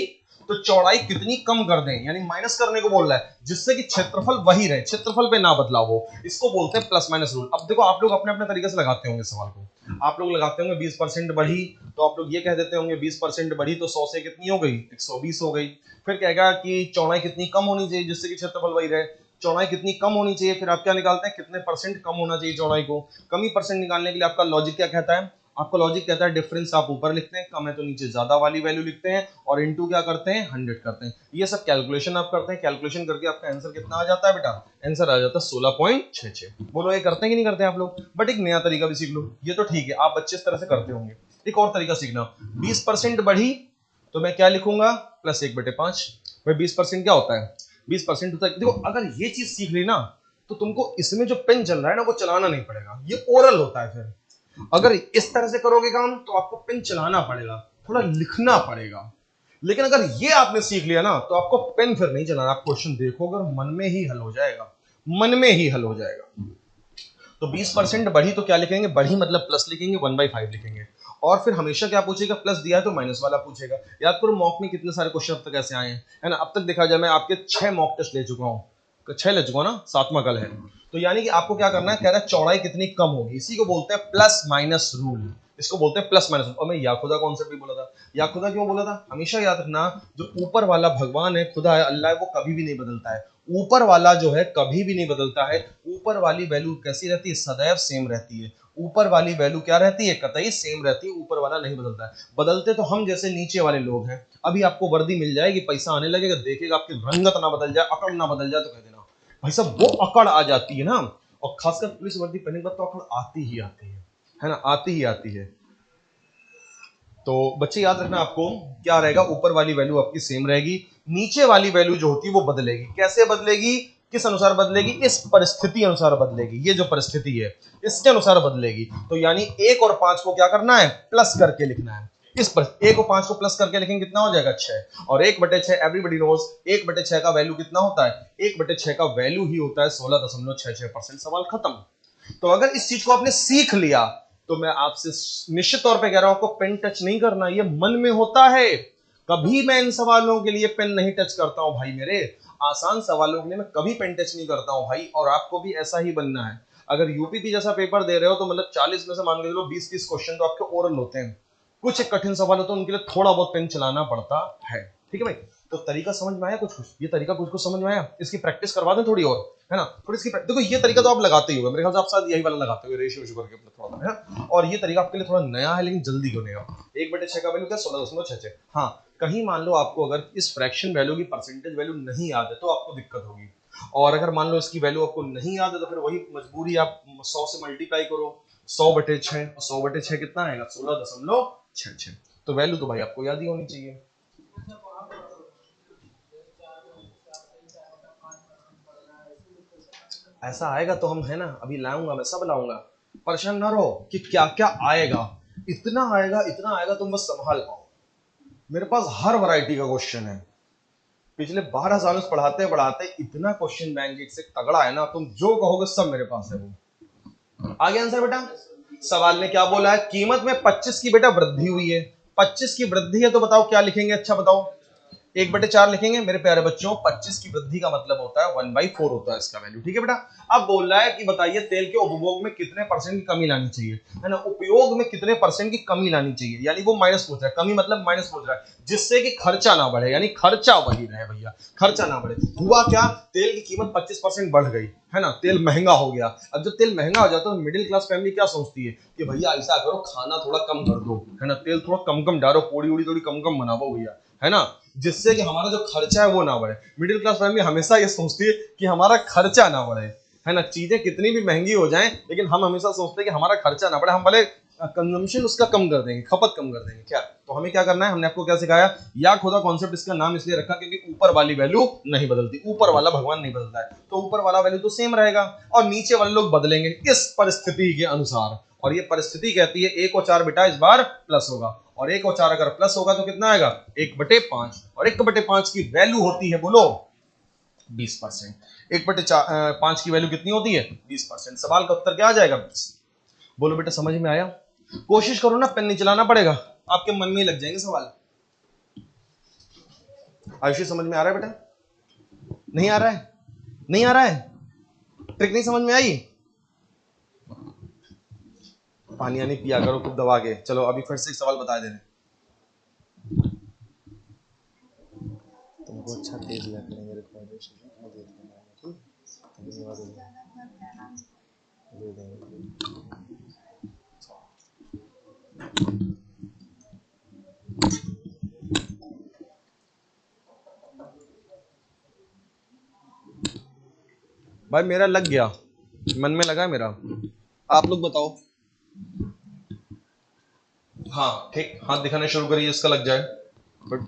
Speaker 1: तो चौड़ाई कितनी कम कर दें, यानी माइनस करने को बोल रहा है जिससे कि क्षेत्रफल वही रहे, क्षेत्रफल पे ना बदलाव हो, इसको बोलते हैं प्लस माइनस रूल। अब देखो आप लोग अपने अपने तरीके से लगाते होंगे सवाल को, आप लोग लगाते होंगे 20% बढ़ी तो आप लोग ये कह देते होंगे 20% बढ़ी तो 100 से कितनी हो गई, 120 हो गई। फिर कहेगा कि चौड़ाई कितनी कम होनी चाहिए जिससे कि क्षेत्रफल वही रहे, चौड़ाई कितनी कम होनी चाहिए, फिर आप क्या निकालते हैं कितने परसेंट कम होना चाहिए चौड़ाई को। कम ही परसेंट निकालने के लिए आपका लॉजिक क्या कहता है, आपका लॉजिक कहता है डिफरेंस आप ऊपर लिखते हैं, कम है तो नीचे ज्यादा वाली वैल्यू लिखते हैं, और इनटू क्या करते हैं 100 करते हैं। ये सब कैलकुलेशन आप करते हैं, कैलकुलेशन करके आपका आंसर कितना आ जाता है बेटा, आंसर आ जाता है 16.66। बोलो ये करते हैं कि नहीं करते हैं आप लोग, बट एक नया तरीका भी सीख लो, ये तो ठीक है आप बच्चे इस तरह से करते होंगे। एक और तरीका सीखना, 20% बढ़ी तो मैं क्या लिखूंगा, +1/5। भाई 20% क्या होता है, 20% होता है। देखो अगर ये चीज सीख ली ना तो तुमको इसमें जो पेन चल रहा है ना वो चलाना नहीं पड़ेगा, ये ओरल होता है। फिर अगर इस तरह से करोगे काम तो आपको पेन चलाना पड़ेगा, थोड़ा लिखना पड़ेगा। लेकिन अगर ये आपने सीख लिया ना तो आपको पेन फिर नहीं चलाना, आप क्वेश्चन देखोगे और मन में ही हल हो जाएगा, मन में ही हल हो जाएगा। तो 20% बढ़ी तो क्या लिखेंगे, बढ़ी मतलब प्लस लिखेंगे, 1/5 लिखेंगे। और फिर हमेशा क्या पूछेगा, प्लस दिया है तो माइनस वाला पूछेगा। याद करो मॉक में कितने सारे क्वेश्चन अब तक ऐसे आए हैं, है ना। अब तक देखा जाए मैं आपके 6 मॉक टेस्ट ले चुका हूँ, 6 ले चुका हूँ ना, 7वां कल है। तो यानी कि आपको क्या करना है, कह रहा है चौड़ाई कितनी कम होगी, इसी को बोलते हैं प्लस माइनस रूल, इसको बोलते हैं प्लस माइनस। और मैं याखुदा कॉन्सेप्ट भी बोला था, याखुदा क्यों बोला था, हमेशा याद रखना जो ऊपर वाला भगवान है, खुदा है, अल्लाह है, वो कभी भी नहीं बदलता है। ऊपर वाला जो है कभी भी नहीं बदलता है। ऊपर वाली वैल्यू कैसी रहती है, सदैव सेम रहती है। ऊपर वाली वैल्यू क्या रहती है, कतई सेम रहती है। ऊपर वाला नहीं बदलता है, बदलते तो हम जैसे नीचे वाले लोग हैं। अभी आपको वर्दी मिल जाएगी, पैसा आने लगेगा, देखेगा आपकी रंगत ना बदल जाए, अकड़ ना बदल जाए, तो कह देना भाई साहब वो अकड़ आ जाती है ना। और खासकर पुलिस वर्दी पहनने के बाद तो अकड़ आती ही आती है ना, आती ही आती है। तो बच्चे याद रखना आपको क्या रहेगा, ऊपर वाली वैल्यू आपकी सेम रहेगी, नीचे वाली वैल्यू जो होती है वो बदलेगी। कैसे बदलेगी, किस अनुसार बदलेगी, इस परिस्थिति अनुसार बदलेगी। ये जो परिस्थिति है इसके अनुसार बदलेगी। तो यानी 1 और 5 को क्या करना है, प्लस करके लिखना है। इस पर 1 और 5 को प्लस करके लिखेंगे, कितना हो जाएगा 6। और 1/6 एवरीबॉडी नोज 1/6 का वैल्यू कितना होता है, 1/6 का वैल्यू ही होता है 16.66%। सवाल खत्म। तो अगर इस चीज को आपने सीख लिया तो मैं आपसे निश्चित तौर पे कह रहा हूं आपको पेन टच नहीं करना, ये मन में होता है। कभी मैं इन सवालों के लिए पेन नहीं टच करता हूं भाई मेरे, आसान सवालों के लिए मैं कभी पेन टच नहीं करता हूं भाई। और आपको भी ऐसा ही बनना है। अगर यूपीपी जैसा पेपर दे रहे हो तो मतलब 40 में से मान के चलो 20-30 क्वेश्चन तो आपके ओरल होते हैं। कुछ एक कठिन सवाल होते हैं उनके लिए थोड़ा बहुत पेन चलाना पड़ता है, ठीक है भाई। तो तरीका समझ में आया, कुछ ये तरीका कुछ समझ में आया, इसकी प्रैक्टिस करवा दें थोड़ी और, है ना। थोड़ी इसकी देखो ये तरीका तो आप लगाते ही हो, मेरे ख्याल से आप शायद यही वाला लगाते हो, रेशियो रेशियो करके थोड़ा सा, है। और ये तरीका आपके लिए थोड़ा नया है लेकिन जल्दी क्यों नहीं हो। 1/6 का वैल्यू क्या, 16.66। हाँ, कहीं मान लो आपको अगर इस फ्रैक्शन वैल्यू की परसेंटेज वैल्यू नहीं याद है तो आपको दिक्कत होगी। और अगर मान लो इसकी वैल्यू आपको नहीं याद है तो फिर वही मजबूरी, आप 100 से मल्टीप्लाई करो, 100/6, 100/6 कितना आएगा, 16.66। तो वैल्यू तो भाई आपको याद ही होनी चाहिए। ऐसा आएगा तो हम, है ना, अभी लाऊंगा, मैं सब लाऊंगा, परेशान ना रहो कि क्या क्या आएगा। इतना आएगा, इतना आएगा तुम बस संभाल पाओ। मेरे पास हर वैरायटी का क्वेश्चन है, पिछले 12 सालों से पढ़ाते पढ़ाते इतना क्वेश्चन बैंक से तगड़ा है ना, तुम जो कहोगे सब मेरे पास है। वो आगे आंसर बेटा, सवाल ने क्या बोला है, कीमत में 25 की बेटा वृद्धि हुई है। 25 की वृद्धि है तो बताओ क्या लिखेंगे, अच्छा बताओ। 1/4 लिखेंगे मेरे प्यारे बच्चों। 25 की वृद्धि का मतलब होता है 1/4 होता है इसका वैल्यू, ठीक है बेटा। अब बोल रहा है कि बताइए तेल के उपभोग में कितने परसेंट की कमी लानी चाहिए, है ना, उपयोग में कितने परसेंट की कमी लानी चाहिए, यानी वो माइनस पूछ रहा है, कमी मतलब माइनस पूछ रहा है, जिससे कि खर्चा ना बढ़े, यानी खर्चा वही रहे भैया, खर्चा ना बढ़े। हुआ क्या, तेल की कीमत 25% बढ़ गई, है ना, तेल महंगा हो गया। अब जब तेल महंगा हो जाता है तो मिडिल क्लास फैमिली क्या सोचती है कि भैया ऐसा करो खाना थोड़ा कम कर दो, है ना, तेल थोड़ा कम कम डालो, पोड़ी उड़ी थोड़ी कम कम बनाओ भैया, है ना, जिससे कि हमारा जो खर्चा है वो ना बढ़े। मिडिल क्लास फैमिली हमेशा ये सोचती है कि हमारा खर्चा ना बढ़े, है ना, चीजें कितनी भी महंगी हो जाएं लेकिन हम हमेशा सोचते हैं कि हमारा खर्चा ना बढ़े, हम भले कंजम्पशन उसका कम कर देंगे, खपत कम कर देंगे। क्या तो हमें क्या करना है, हमने आपको क्या सिखाया, या खुदा कॉन्सेप्ट इसका नाम इसलिए रखा क्योंकि ऊपर वाली वैल्यू नहीं बदलती, ऊपर वाला भगवान नहीं बदलता है, तो ऊपर वाला वैल्यू तो सेम रहेगा और नीचे वाले लोग बदलेंगे इस परिस्थिति के अनुसार। और ये परिस्थिति कहती है 1 और 4 बेटा इस बार प्लस होगा, और 1 और 4 अगर प्लस होगा तो कितना आएगा, 1/5। और 1/5 की वैल्यू होती है बोलो 20%। 1/5 की वैल्यू कितनी होती है, 20%। सवाल का उत्तर क्या आ जाएगा, 20। बोलो बेटा समझ में आया। कोशिश करो ना, पेन नहीं चलाना पड़ेगा, आपके मन में ही लग जाएंगे सवाल। आयुषी समझ में आ रहा है बेटा, नहीं आ रहा है, नहीं आ रहा है, ट्रिक नहीं समझ में आई। पानी आनी पिया करो खूब दबा के। चलो अभी फिर से एक सवाल बता दे रहे, तुमको अच्छा तेज लग रहा है, दे देंगे। भाई मेरा लग गया, मन में लगा है मेरा, आप लोग बताओ। हाँ ठीक, हाथ दिखाने शुरू करिए, इसका लग जाए। बट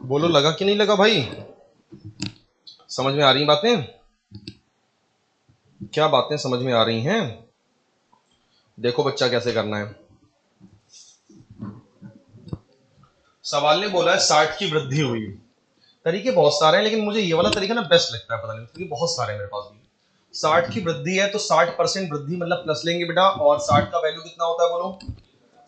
Speaker 1: बोलो लगा कि नहीं लगा भाई? समझ में आ रही बातें? क्या बातें समझ में आ रही हैं? देखो बच्चा कैसे करना है। सवाल ने बोला है 60 की वृद्धि हुई। तरीके बहुत सारे हैं लेकिन मुझे ये वाला तरीका ना बेस्ट लगता है, पता नहीं क्योंकि बहुत सारे हैं मेरे पास भी। 60 की वृद्धि है तो 60% वृद्धि मतलब प्लस लेंगे बेटा, और 60 का वैल्यू कितना होता है बोलो?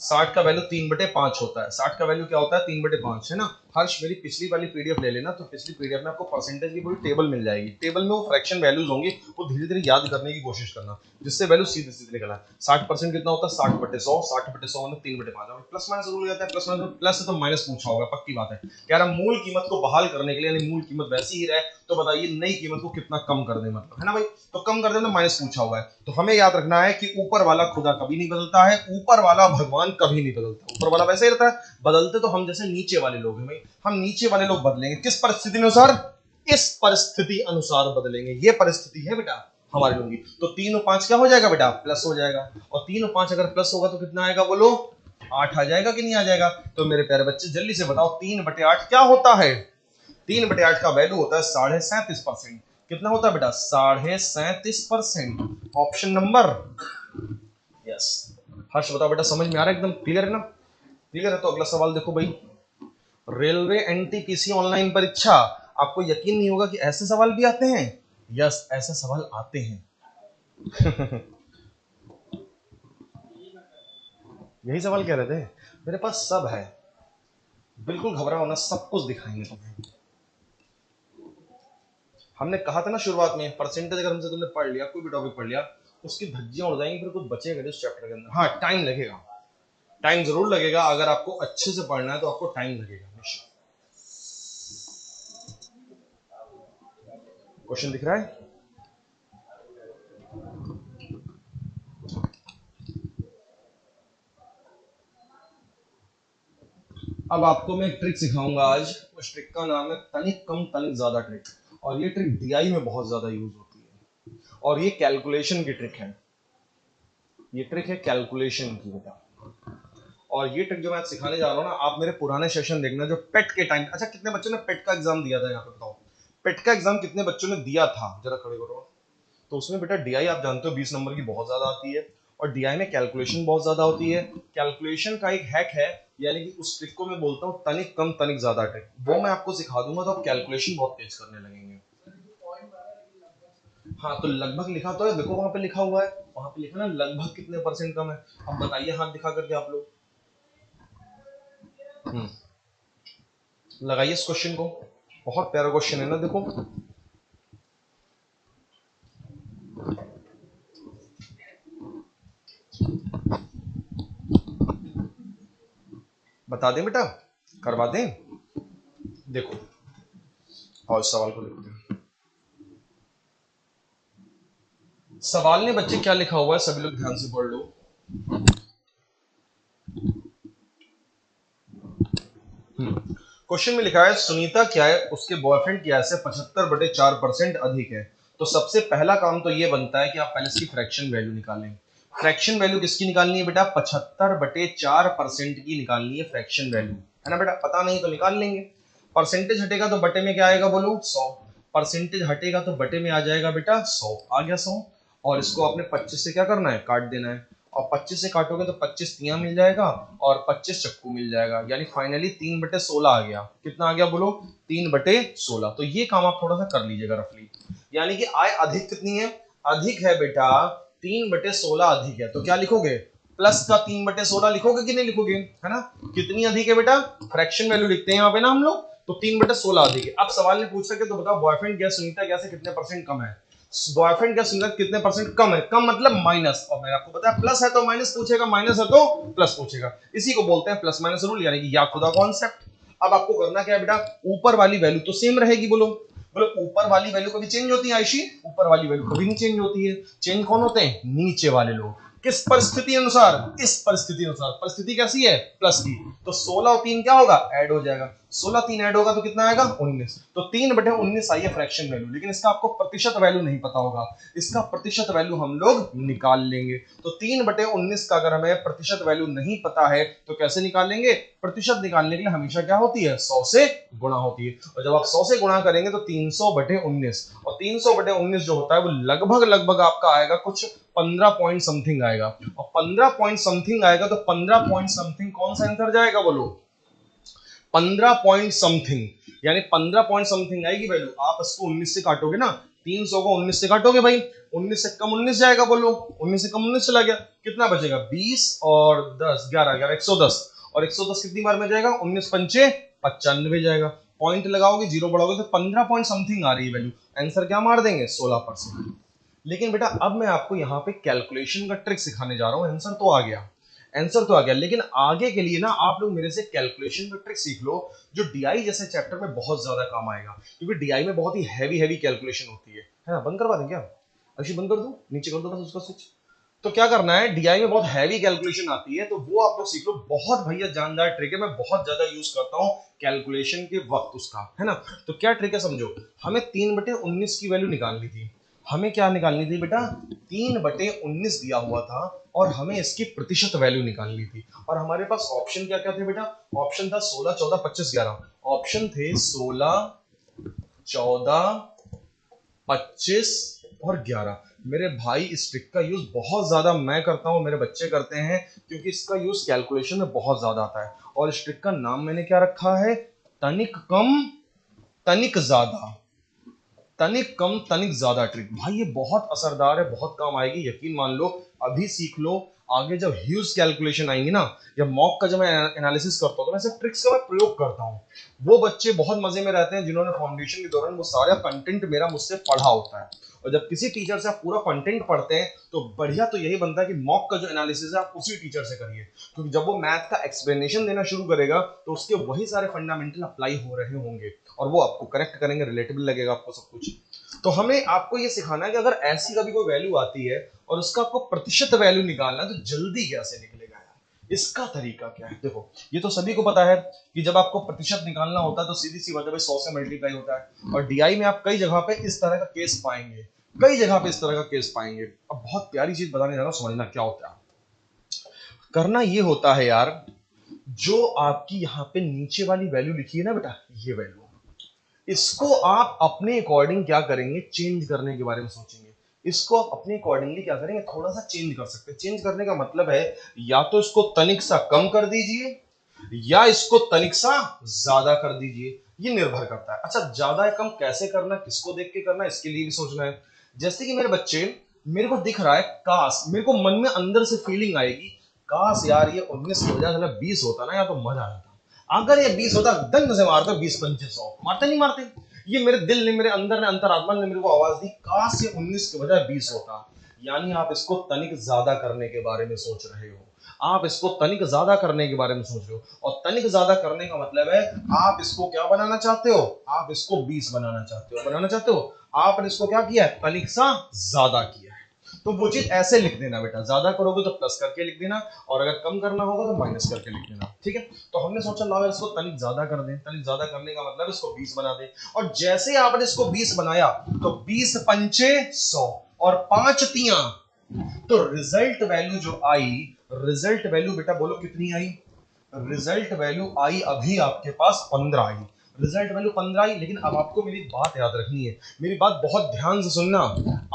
Speaker 1: 60 का वैल्यू 3/5 होता है। 60 का वैल्यू क्या होता है? 3/5 है ना। हर्ष मेरी पिछली वाली पीडीएफ ले लेना, तो पिछली पीडीएफ में आपको परसेंटेज की पूरी टेबल मिल जाएगी। टेबल में वो फ्रैक्शन वैल्यूज होंगी, वो धीरे धीरे याद करने की कोशिश करना जिससे वैल्यू सीधे सीधे निकला है। 60% कितना होता है? 60/100। 60/100 मतलब 3/5। प्लस माइनस रूल हो जाता है, प्लस माइनस प्लस है तो माइनस पूछा होगा, पक्की बात है। कह रहा मूल कीमत को बहाल करने के लिए, यानी मूल कीमत वैसी ही रहे, तो बताइए नई कीमत को कितना कम कर दे, मतलब है ना भाई। तो कम कर देना माइनस पूछा हुआ है, तो हमें याद रखना है कि ऊपर वाला खुदा कभी नहीं बदलता है, ऊपर वाला भगवान कभी नहीं बदलता। ऊपर वाला वैसे ही रहता है, बदलते तो हम जैसे नीचे वाले लोग हैं भाई। हम नीचे वाले लोग बदलेंगे किस परिस्थिति अनुसार? इस परिस्थिति अनुसार बदलेंगे। ये परिस्थिति है बेटा हमारे लोगों की। तो 3 और 5 क्या हो जाएगा बेटा? प्लस हो जाएगा। और 3 और 5 अगर प्लस होगा तो कितना आएगा बोलो? 8 आ जाएगा कि नहीं आ जाएगा? तो मेरे प्यारे बच्चे जल्दी से बताओ 3/8 क्या होता है? 3/8 का वैल्यू होता है 37.5%। कितना होता है बेटा? 37.5%। Option number yes. हर्ष बताओ बेटा, समझ में आ रहा है? एकदम क्लियर है ना? क्लियर है तो अगला सवाल देखो भाई। रेलवे एनटीपीसी ऑनलाइन परीक्षा। आपको यकीन नहीं होगा कि ऐसे सवाल भी आते हैं। यस, ऐसे सवाल आते हैं। यही सवाल कह रहे थे। मेरे पास सब है, बिल्कुल घबराओ ना, सब कुछ दिखाएंगे तुम्हें। हमने कहा था ना शुरुआत में, परसेंटेज अगर हमसे तुमने पढ़ लिया, कोई भी टॉपिक पढ़ लिया, उसकी धज्जियां उड़ जाएंगी, फिर कुछ बचेगा उस चैप्टर के अंदर। हाँ, टाइम लगेगा, टाइम जरूर लगेगा। अगर आपको अच्छे से पढ़ना है तो आपको टाइम लगेगा। क्वेश्चन दिख रहा है? अब आपको मैं एक ट्रिक सिखाऊंगा आज। उस ट्रिक का नाम है तनिक कम तनिक ज्यादा ट्रिक, और ये ट्रिक डीआई में बहुत ज्यादा यूज होती है, और ये कैलकुलेशन की ट्रिक है। ये ट्रिक है कैलकुलेशन की बेटा। और ये ट्रिक जो मैं आज सिखाने जा रहा हूँ ना, आप मेरे पुराने सेशन देखना जो पेट के टाइम। अच्छा, कितने बच्चों ने पेट का एग्जाम दिया था यहाँ पे बताओ? पेट का एग्जाम कितने बच्चों ने दिया था, जरा खड़े करो। तो उसमें बेटा डीआई आप जानते हो 20 नंबर की बहुत ज्यादा आती है, और डीआई में कैलकुलेशन बहुत ज्यादा होती है। कैलकुलेशन का एक हैक है, यानी कि उस ट्रिक को मैं बोलता हूँ तनिक कम तनिक ज्यादा ट्रिक। वो मैं आपको सिखा दूंगा तो आप कैलकुलेशन बहुत तेज करने लगेंगे। हाँ, तो लगभग लिखा तो है, देखो वहां पे लिखा हुआ है, वहां पे लिखा ना लगभग कितने परसेंट कम है। अब बताइए हाथ दिखा करके आप लोग। लगाइए इस क्वेश्चन को, बहुत प्यारा क्वेश्चन है ना, देखो। बता दें बेटा, करवा दें? देखो, और इस सवाल को देखते हैं। सवाल ने बच्चे क्या लिखा हुआ है, सभी लोग ध्यान से पढ़ लो। क्वेश्चन में लिखा है सुनीता क्या है उसके बॉयफ्रेंड की आय से 75/4% अधिक है। तो सबसे पहला काम तो ये बनता है कि आप पहले इसकी फ्रैक्शन वैल्यू निकालें। फ्रैक्शन वैल्यू किसकी निकालनी है बेटा? 75/4% की निकालनी है फ्रैक्शन वैल्यू, है ना बेटा? पता नहीं तो निकाल लेंगे। परसेंटेज हटेगा तो बटे में क्या आएगा बोलो? 100। परसेंटेज हटेगा तो बटे में आ जाएगा बेटा 100, आ गया 100। और इसको आपने 25 से क्या करना है? काट देना है। और 25 से काटोगे तो 25 तिया मिल जाएगा और 25 चक्कू मिल जाएगा, यानी फाइनली 3/16 आ गया। कितना आ गया बोलो? 3/16। तो ये काम आप थोड़ा सा कर लीजिएगा रफली। यानी कि आय अधिक कितनी है? अधिक है बेटा 3/16 अधिक है, तो क्या लिखोगे? प्लस का 3/16 लिखोगे कि नहीं लिखोगे? है ना? कितनी अधिक है बेटा? फ्रैक्शन वैल्यू लिखते हैं यहाँ पे ना हम लोग, तो 3/16 अधिक है। अब सवाल ने पूछा कि तो बताओ बॉयफ्रेंड गैस सुनीता गैस से कितने परसेंट कम है। बॉयफ्रेंड का सुनीता कितने परसेंट कम है? कम मतलब माइनस, और मैंने आपको बताया प्लस है तो माइनस पूछेगा, माइनस है तो प्लस पूछेगा। इसी को बोलते हैं प्लस माइनस रूल, यानी कि या खुदा कॉन्सेप्ट। अब आपको करना क्या है बेटा? ऊपर वाली वैल्यू तो सेम रहेगी, बोलो बोलो। ऊपर वाली वैल्यू कभी चेंज होती है आयशी? ऊपर वाली वैल्यू कभी नहीं चेंज होती है। चेंज कौन होते हैं? नीचे वाले लोग। किस परिस्थिति अनुसार? इस परिस्थिति अनुसार। परिस्थिति कैसी है? प्लस की। तो 16 और 3 क्या होगा? ऐड हो जाएगा। 16 3 ऐड होगा तो कितना आएगा 19। तो 3/19 आई है फ्रैक्शन वैल्यू, लेकिन इसका आपको प्रतिशत वैल्यू नहीं पता होगा। इसका प्रतिशत वैल्यू हम लोग निकाल लेंगे। तो 3/19 का अगर हमें प्रतिशत वैल्यू नहीं पता है तो कैसे निकालेंगे? प्रतिशत निकालने के लिए हमेशा क्या होती है? 100 से गुणा होती है। और जब आप 100 से गुणा करेंगे तो 300/19, और 300/19 जो होता है वो लगभग आपका आएगा कुछ 15 पॉइंट समथिंग आएगा। और 15 पॉइंट समथिंग आएगा तो 15 पॉइंट समथिंग कौन सा आंसर जाएगा बोलो? 15 पॉइंट समथिंग, यानी 15 पॉइंट समथिंग आएगी वैल्यू। आप इसको 19 से काटोगे ना, 300 को 19 से काटोगे भाई, 19 से कम 19 जाएगा बोलो, 19 से कम 19 चला गया, कितना बचेगा? 20 और 10 11 110, और 110 कितनी बार में जाएगा? 19 पंचे 95 जाएगा। पॉइंट लगाओगे, जीरो बढ़ाओगे तो 15 पॉइंट समथिंग आ रही है वैल्यू। आंसर क्या मार देंगे? 16%। लेकिन बेटा अब मैं आपको यहाँ पे कैलकुलेशन का ट्रिक सिखाने जा रहा हूँ। आंसर तो आ गया, आंसर तो आ गया, लेकिन आगे के लिए ना आप लोग मेरे से कैलकुलेशन का ट्रिक सीख लो, जो डीआई जैसे चैप्टर में बहुत ज्यादा काम आएगा, क्योंकि डीआई में बहुत ही हैवी कैलकुलेशन होती है ना। बंद करवा दें क्या? अभी बंद कर दूं? नीचे कर दो बस उसका स्विच। तो क्या करना है, डीआई में बहुत हैवी कैलकुलेशन आती है, तो वो आप लोग सीख लो। बहुत भैया जानदार ट्रिक है, मैं बहुत ज्यादा यूज करता हूँ कैलकुलेशन के वक्त उसका, है ना। तो क्या ट्रिक है समझो। हमें 3/19 की वैल्यू निकालनी थी। हमें क्या निकालनी थी बेटा? 3/19 दिया हुआ था और हमें इसकी प्रतिशत वैल्यू निकालनी थी। और हमारे पास ऑप्शन क्या क्या थे बेटा? ऑप्शन था 16 14 25 11। ऑप्शन थे 16 14 25 और 11। मेरे भाई इस ट्रिक का यूज बहुत ज्यादा मैं करता हूं, मेरे बच्चे करते हैं, क्योंकि इसका यूज कैलकुलेशन में बहुत ज्यादा आता है। और इस ट्रिक का नाम मैंने क्या रखा है? तनिक कम तनिक ज्यादा। तनिक कम तनिक ज्यादा ट्रिक। भाई ये बहुत असरदार है, बहुत काम आएगी, यकीन मान लो। अभी सीख लो, आगे जब ह्यूज कैलकुलेशन आएंगी ना, या मॉक का जब मैं एनालिसिस करता हूं तो मैं सिर्फ ट्रिक्स का मैं प्रयोग करता हूं। वो बच्चे बहुत मजे में रहते हैं जिन्होंने फाउंडेशन के दौरान वो सारा कंटेंट मेरा मुझसे पढ़ा होता है। और जब किसी टीचर से आप पूरा कंटेंट पढ़ते हैं तो बढ़िया तो यही बनता है कि मॉक का जो एनालिसिस है आप उसी टीचर से करिए, क्योंकि जब वो मैथ का एक्सप्लेनेशन देना शुरू करेगा तो उसके वही सारे फंडामेंटल अप्लाई हो रहे होंगे और वो आपको करेक्ट करेंगे, रिलेटेबल लगेगा आपको सब कुछ। तो हमें आपको ये सिखाना है कि अगर ऐसी कभी कोई वैल्यू आती है और उसका आपको प्रतिशत वैल्यू निकालना है तो जल्दी कैसे निकलेगा यार, इसका तरीका क्या है? देखो ये तो सभी को पता है कि जब आपको प्रतिशत निकालना होता है तो सीधी सी बात है भाई 100 से मल्टीप्लाई होता है। और डीआई में आप कई जगह पे इस तरह का केस पाएंगे, कई जगह पे इस तरह का केस पाएंगे। अब बहुत प्यारी चीज बताने जा रहा हूं, समझना क्या होता है। करना ये होता है यार, जो आपकी यहाँ पे नीचे वाली वैल्यू लिखी है ना बेटा, ये वैल्यू, इसको आप अपने अकॉर्डिंग क्या करेंगे? चेंज करने के बारे में सोचेंगे। इसको आप अपने अकॉर्डिंगली क्या करेंगे? थोड़ा सा चेंज कर सकते हैं। चेंज करने का मतलब है या तो इसको तनिक सा कम कर दीजिए या इसको तनिक सा ज्यादा कर दीजिए, ये निर्भर करता है। अच्छा ज्यादा या कम कैसे करना, किसको देख के करना, इसके लिए भी सोचना है। जैसे कि मेरे बच्चे, मेरे को दिख रहा है, काश मेरे को मन में अंदर से फीलिंग आएगी, काश यार ये 19 की वजह 20 होता ना, या तो मजा आता। अगर ये 20 होता दंड से मारते 20-25 मारते नहीं मारते। ये मेरे दिल ने, मेरे अंदर ने, अंतरात्मा ने मेरे को आवाज दी, काश ये 19 के बजाय 20 होता। यानी आप इसको तनिक ज्यादा करने के बारे में सोच रहे हो, आप इसको तनिक ज्यादा करने के बारे में सोच रहे हो। और तनिक ज्यादा करने का मतलब है आप इसको क्या बनाना चाहते हो? आप इसको 20 बनाना चाहते हो, बनाना चाहते हो। आपने इसको क्या किया है? तनिक सा ज्यादा किया है। तो वो चीज ऐसे लिख देना बेटा, ज्यादा करोगे तो प्लस करके लिख देना, और अगर कम करना होगा तो माइनस करके लिख देना, ठीक है। तो हमने सोचा ला इसको तनिक ज्यादा कर दें। तनिक ज्यादा करने का मतलब इसको 20 बना दें। और जैसे आपने इसको 20 बनाया तो 20 पंचे 100 और 5 तियां, तो रिजल्ट वैल्यू जो आई, रिजल्ट वैल्यू बेटा बोलो कितनी आई? रिजल्ट वैल्यू आई अभी आपके पास 15 आई। रिजल्ट वैल्यू 15 आई। लेकिन अब आपको मेरी बात याद रखनी है, मेरी बात बहुत ध्यान से सुनना।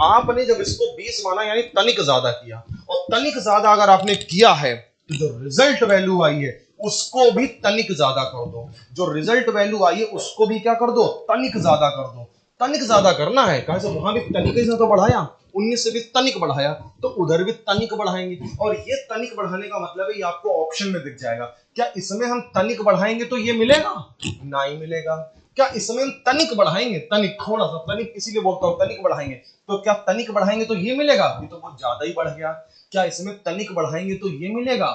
Speaker 1: आपने जब इसको 20 माना यानी तनिक ज्यादा किया, और तनिक ज्यादा अगर आपने किया है तो जो रिजल्ट वैल्यू आई है उसको भी तनिक ज्यादा कर दो। जो रिजल्ट वैल्यू आई है उसको भी क्या कर दो? तनिक ज्यादा कर दो। तनिक ज्यादा करना है, कहा वहां भी तनिक ही तो बढ़ाया, 19 से भी तनिक बढ़ाया, तो उधर भी तनिक बढ़ाएंगे। और ये तनिक बढ़ाने का मतलब है ये आपको ऑप्शन में दिख जाएगा। क्या इसमें हम तनिक बढ़ाएंगे तो ये मिलेगा? नहीं मिलेगा। क्या इसमें हम तनिक बढ़ाएंगे, तनिक थोड़ा सा, तनिक इसीलिए बोलता हूं तनिक बढ़ाएंगे, तो क्या तनिक बढ़ाएंगे तो ये मिलेगा? ये तो बहुत ज्यादा ही बढ़ गया। क्या इसमें तनिक बढ़ाएंगे तो ये मिलेगा?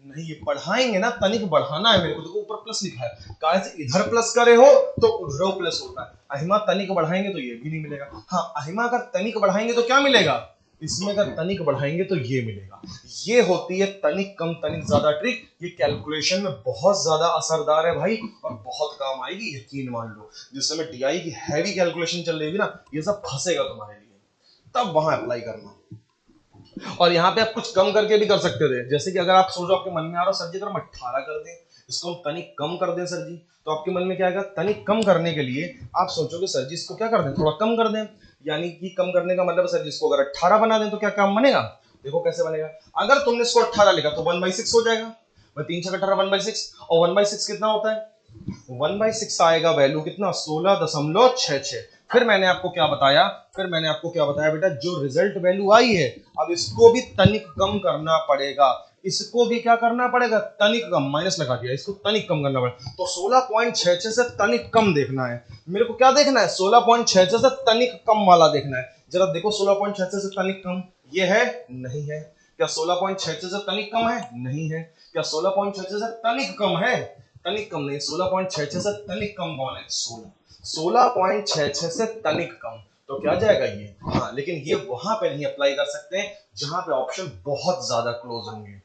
Speaker 1: नहीं, ये बढ़ाएंगे ना, तनिक बढ़ाना है मेरे को। देखो ऊपर प्लस लिखा है, कहा से इधर प्लस करे हो तो उधर प्लस होता है। अहिमा तनिक बढ़ाएंगे तो ये भी नहीं मिलेगा। हाँ, अहिमा अगर तनिक बढ़ाएंगे तो क्या मिलेगा? इसमें अगर तनिक बढ़ाएंगे तो ये मिलेगा। ये होती है तनिक कम तनिक ज्यादा ट्रिक। ये कैलकुलेशन में बहुत ज्यादा असरदार है भाई, और बहुत काम आएगी, यकीन मान लो। जिस समय टीआई की हैवी कैलकुलेशन चल रही है ना, ये सब फंसेगा तुम्हारे लिए, तब वहां अप्लाई करना। और यहाँ पे आप कुछ कम करके भी कर सकते थे, जैसे कि अगर आप सोचो आपके मन में आ रहा सर जी अगर हम 18 कर दें, इसको हम तनिक कम कर दें सर जी, तो आपके मन में क्या आएगा, तनिक कम करने के लिए आप सोचोगे सर जी इसको क्या कर दें, थोड़ा कम कर दें। यानी कि कम करने का मतलब सर जी इसको अगर 18 बना दें तो क्या काम बनेगा, देखो कैसे बनेगा। अगर तुमने इसको 18 लिखा तो 1/6 हो जाएगा, 3×6 = 1/6, और 1/6 कितना होता है, 1/6 आएगा वैल्यू कितना, 16.66। फिर मैंने आपको क्या बताया, बेटा जो रिजल्ट वैल्यू आई है, अब इसको भी तनिक कम करना पड़ेगा। इसको भी क्या करना पड़ेगा, तनिक कम, माइनस लगा दिया, इसको तनिक कम करना पड़ेगा। तो 16.66 से तनिक कम देखना है मेरे को। क्या देखना है, 16.66 से तनिक कम वाला देखना है। जरा देखो 16.66 से तनिक कम ये है, नहीं है। क्या 16.66 से तनिक कम है, नहीं है। क्या 16.66 से तनिक कम है, तनिक कम नहीं। 16.66 से तनिक कम कौन है, 16.66 से तनिक कम, तो क्या जाएगा ये, हाँ। लेकिन ये वहां पे नहीं अप्लाई कर सकते जहां पे ऑप्शन बहुत ज्यादा क्लोज होंगे।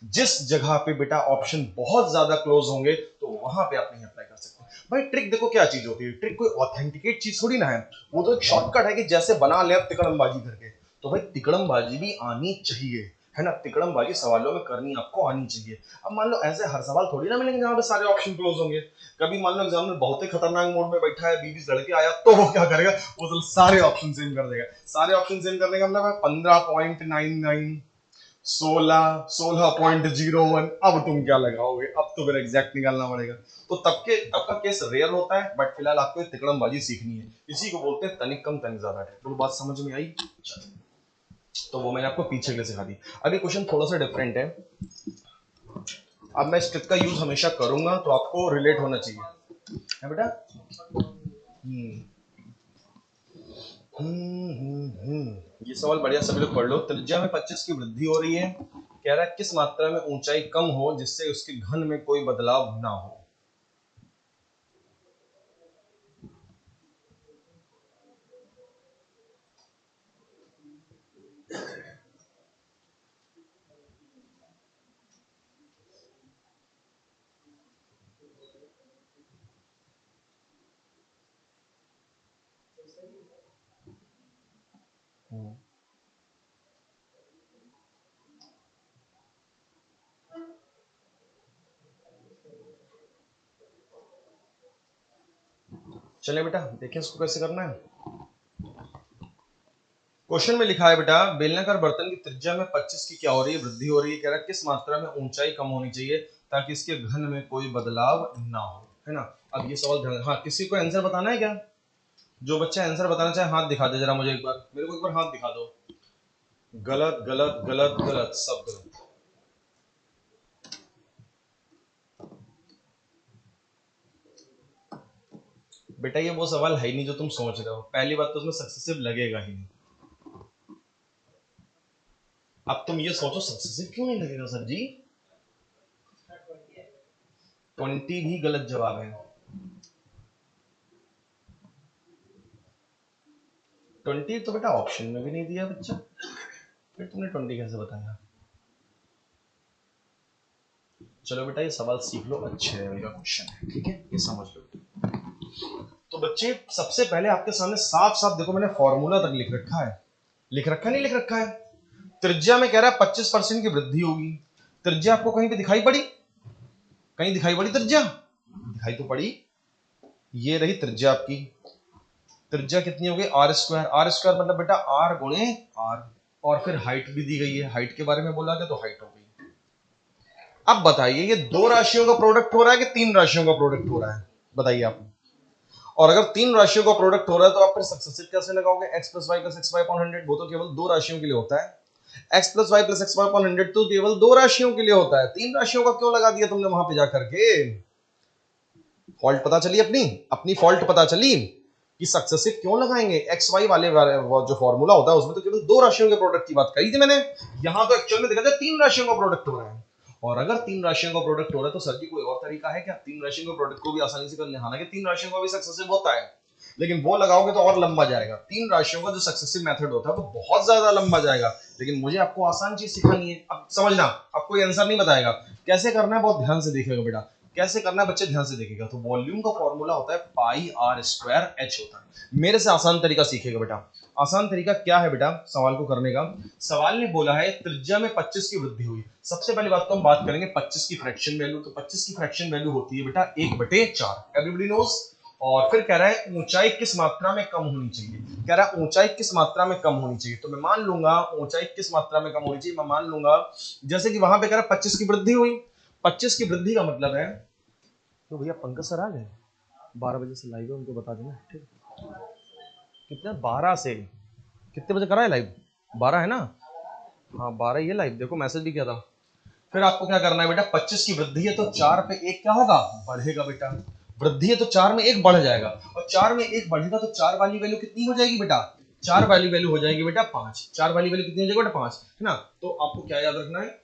Speaker 1: जिस जगह पे बेटा ऑप्शन बहुत ज्यादा क्लोज होंगे तो वहां पे आप नहीं अप्लाई कर सकते। भाई ट्रिक देखो क्या चीज होती है, ट्रिक कोई ऑथेंटिकेट चीज थोड़ी ना है, वो तो एक शॉर्टकट है कि जैसे बना ले अब तिकड़मबाजी करके। तो भाई तिकड़मबाजी भी आनी चाहिए, है ना। तिकड़मबाजी सवालों में करनी आपको आनी चाहिए। अब मान लो ऐसे हर सवाल थोड़ी ना मिलेंगे जहां पे सारे ऑप्शन क्लोज होंगे। कभी मान लो एग्जाम में बहुत ही खतरनाक मोड में बैठा है, 20 लड़के आया, तो वो क्या करेगा, वो तो सारे ऑप्शन सेम कर देगा। सारे ऑप्शन सेम करने का मतलब है 15.99, 16.01। अब तुम क्या लगाओगे, अब तो फिर एग्जैक्ट निकालना पड़ेगा। तो तब का केस रेयर होता है, बट फिलहाल आपको तिकड़मबाजी सीखनी है। इसी को बोलते हैं तनिक कम तनिक ज्यादा। तो बात समझ में आई, तो वो मैंने आपको पीछे के लिए सिखा दी। अभी क्वेश्चन थोड़ा सा डिफरेंट है। अब मैं इस ट्रिक का यूज हमेशा करूंगा तो आपको रिलेट होना चाहिए, है बेटा। ये सवाल बढ़िया, सभी लोग पढ़ लो। त्रिज्या में 25 की वृद्धि हो रही है, कह रहा है किस मात्रा में ऊंचाई कम हो जिससे उसके घन में कोई बदलाव ना हो। चलिए बेटा देखिए इसको कैसे करना है। क्वेश्चन में लिखा है बेटा, बेलनाकार बर्तन की त्रिज्या में 25 की क्या हो रही है, वृद्धि हो रही है। कह रहा है किस मात्रा में ऊंचाई कम होनी चाहिए ताकि इसके घन में कोई बदलाव ना हो, है ना। अब ये सवाल हाँ, किसी को आंसर बताना है क्या, जो बच्चा आंसर बताना चाहे हाथ दिखा दे जरा मुझे एक बार, मेरे को एक बार हाथ दिखा दो। गलत गलत गलत गलत, सब गलत। बेटा ये वो सवाल है ही नहीं जो तुम सोच रहे हो। पहली बात तो उसमें सक्सेसिव लगेगा ही नहीं। अब तुम ये सोचो सक्सेसिव क्यों नहीं लगेगा सर जी, 20 भी गलत जवाब है। 20 तो बेटा ऑप्शन में भी नहीं दिया बच्चा, फिर तुमने 20 कैसे बताया। चलो बेटा ये सवाल सीख लो, अच्छे लेवल का क्वेश्चन है, ठीक है, ये समझ लो। तो बच्चे सबसे पहले आपके सामने साफ साफ देखो, मैंने फॉर्मूला तक लिख रखा है, लिख रखा नहीं लिख रखा है। त्रिज्या में कह रहा है 25% की वृद्धि होगी। त्रिज्या आपको कहीं पे दिखाई पड़ी, कहीं दिखाई पड़ी त्रिज्या, दिखाई तो पड़ी। ये रही त्रिज्या आपकी, त्रिज्या कितनी हो गई, आर स्क्वायर। आर स्क्वायर मतलब बेटा आर गुणे आर, और फिर हाइट भी दी गई है, हाइट के बारे में बोला गया तो हाइट हो गई। अब बताइए ये दो राशियों का प्रोडक्ट हो रहा है कि तीन राशियों का प्रोडक्ट हो रहा है, बताइए आप। और अगर तीन राशियों का प्रोडक्ट हो रहा है तो आप फिर सक्सेसिव कैसे लगाओगे, x plus Y plus X Y upon 100, वो तो केवल दो राशियों के लिए होता है। x plus Y plus X Y upon 100 तो केवल दो राशियों के लिए होता है, तीन राशियों का क्यों लगा दिया तुमने वहां पे जाकर के। फॉल्ट पता चली अपनी, अपनी फॉल्ट पता चली कि सक्सेसिव क्यों लगाएंगे। एक्स वाई वाले जो फॉर्मूला होता है उसमें तो केवल दो राशियों के प्रोडक्ट की बात कही थी मैंने, यहां तो एक्चुअल में देखा जाए तीन राशियों का प्रोडक्ट हो रहा है। और अगर तीन राशियों का प्रोडक्ट हो रहा है तो सर जी कोई और तरीका है क्या, तीन राशियों के प्रोडक्ट को भी आसानी से कर ले, हालांकि तीन राशियों का भी सक्सेसिव होता है, लेकिन वो लगाओगे तो और लंबा जाएगा। 3 राशियों का जो सक्सेसिव मेथड होता है वो बहुत ज्यादा लंबा जाएगा, लेकिन मुझे आपको आसान चीज सिखानी है। अब समझना, आपको ये आंसर नहीं बताएगा कैसे करना है, बहुत ध्यान से देखिएगा बेटा, कैसे करना है बच्चे, ध्यान से देखिएगा। तो वॉल्यूम का फॉर्मूला होता है पाई आर स्क्वायर एच होता है। मेरे से आसान तरीका सीखेगा बेटा। आसान तरीका क्या है बेटा सवाल को करने का? सवाल ने बोला है त्रिज्या में 25 की वृद्धि हुई। सबसे पहली बात तो हम बात करेंगे 25 की फ्रैक्शन वैल्यू। तो 25 की फ्रैक्शन वैल्यू होती है बेटा 1/4, एवरीबॉडी नोस। और फिर कह रहा है ऊंचाई किस मात्रा में कम होनी चाहिए। कह रहा है ऊंचाई किस मात्रा में कम होनी चाहिए। तो मैं मान लूंगा ऊंचाई किस मात्रा में कम होनी चाहिए, मैं मान लूंगा जैसे कि वहां पे कह रहा है 25 की वृद्धि हुई। 25 की वृद्धि का मतलब है, तो भैया पंकज सर आ गए 12 बजे से लाइव है, उनको बता देना। ठीक, कितने 12 से कितने बजे करा है लाइव? 12 है ना? हाँ 12 ये लाइव, देखो मैसेज भी किया था। फिर आपको क्या करना है बेटा, 25 की वृद्धि है तो 4 पे 1 क्या होगा, बढ़ेगा बेटा। वृद्धि है तो 4 में 1 बढ़ जाएगा, और 4 में 1 बढ़ेगा तो 4 वाली वैल्यू कितनी हो जाएगी बेटा? 4 वाली वैल्यू हो जाएगी बेटा 5। 4 वाली वैल्यू कितनी हो जाएगी बेटा? 5, है ना? तो आपको क्या याद रखना है?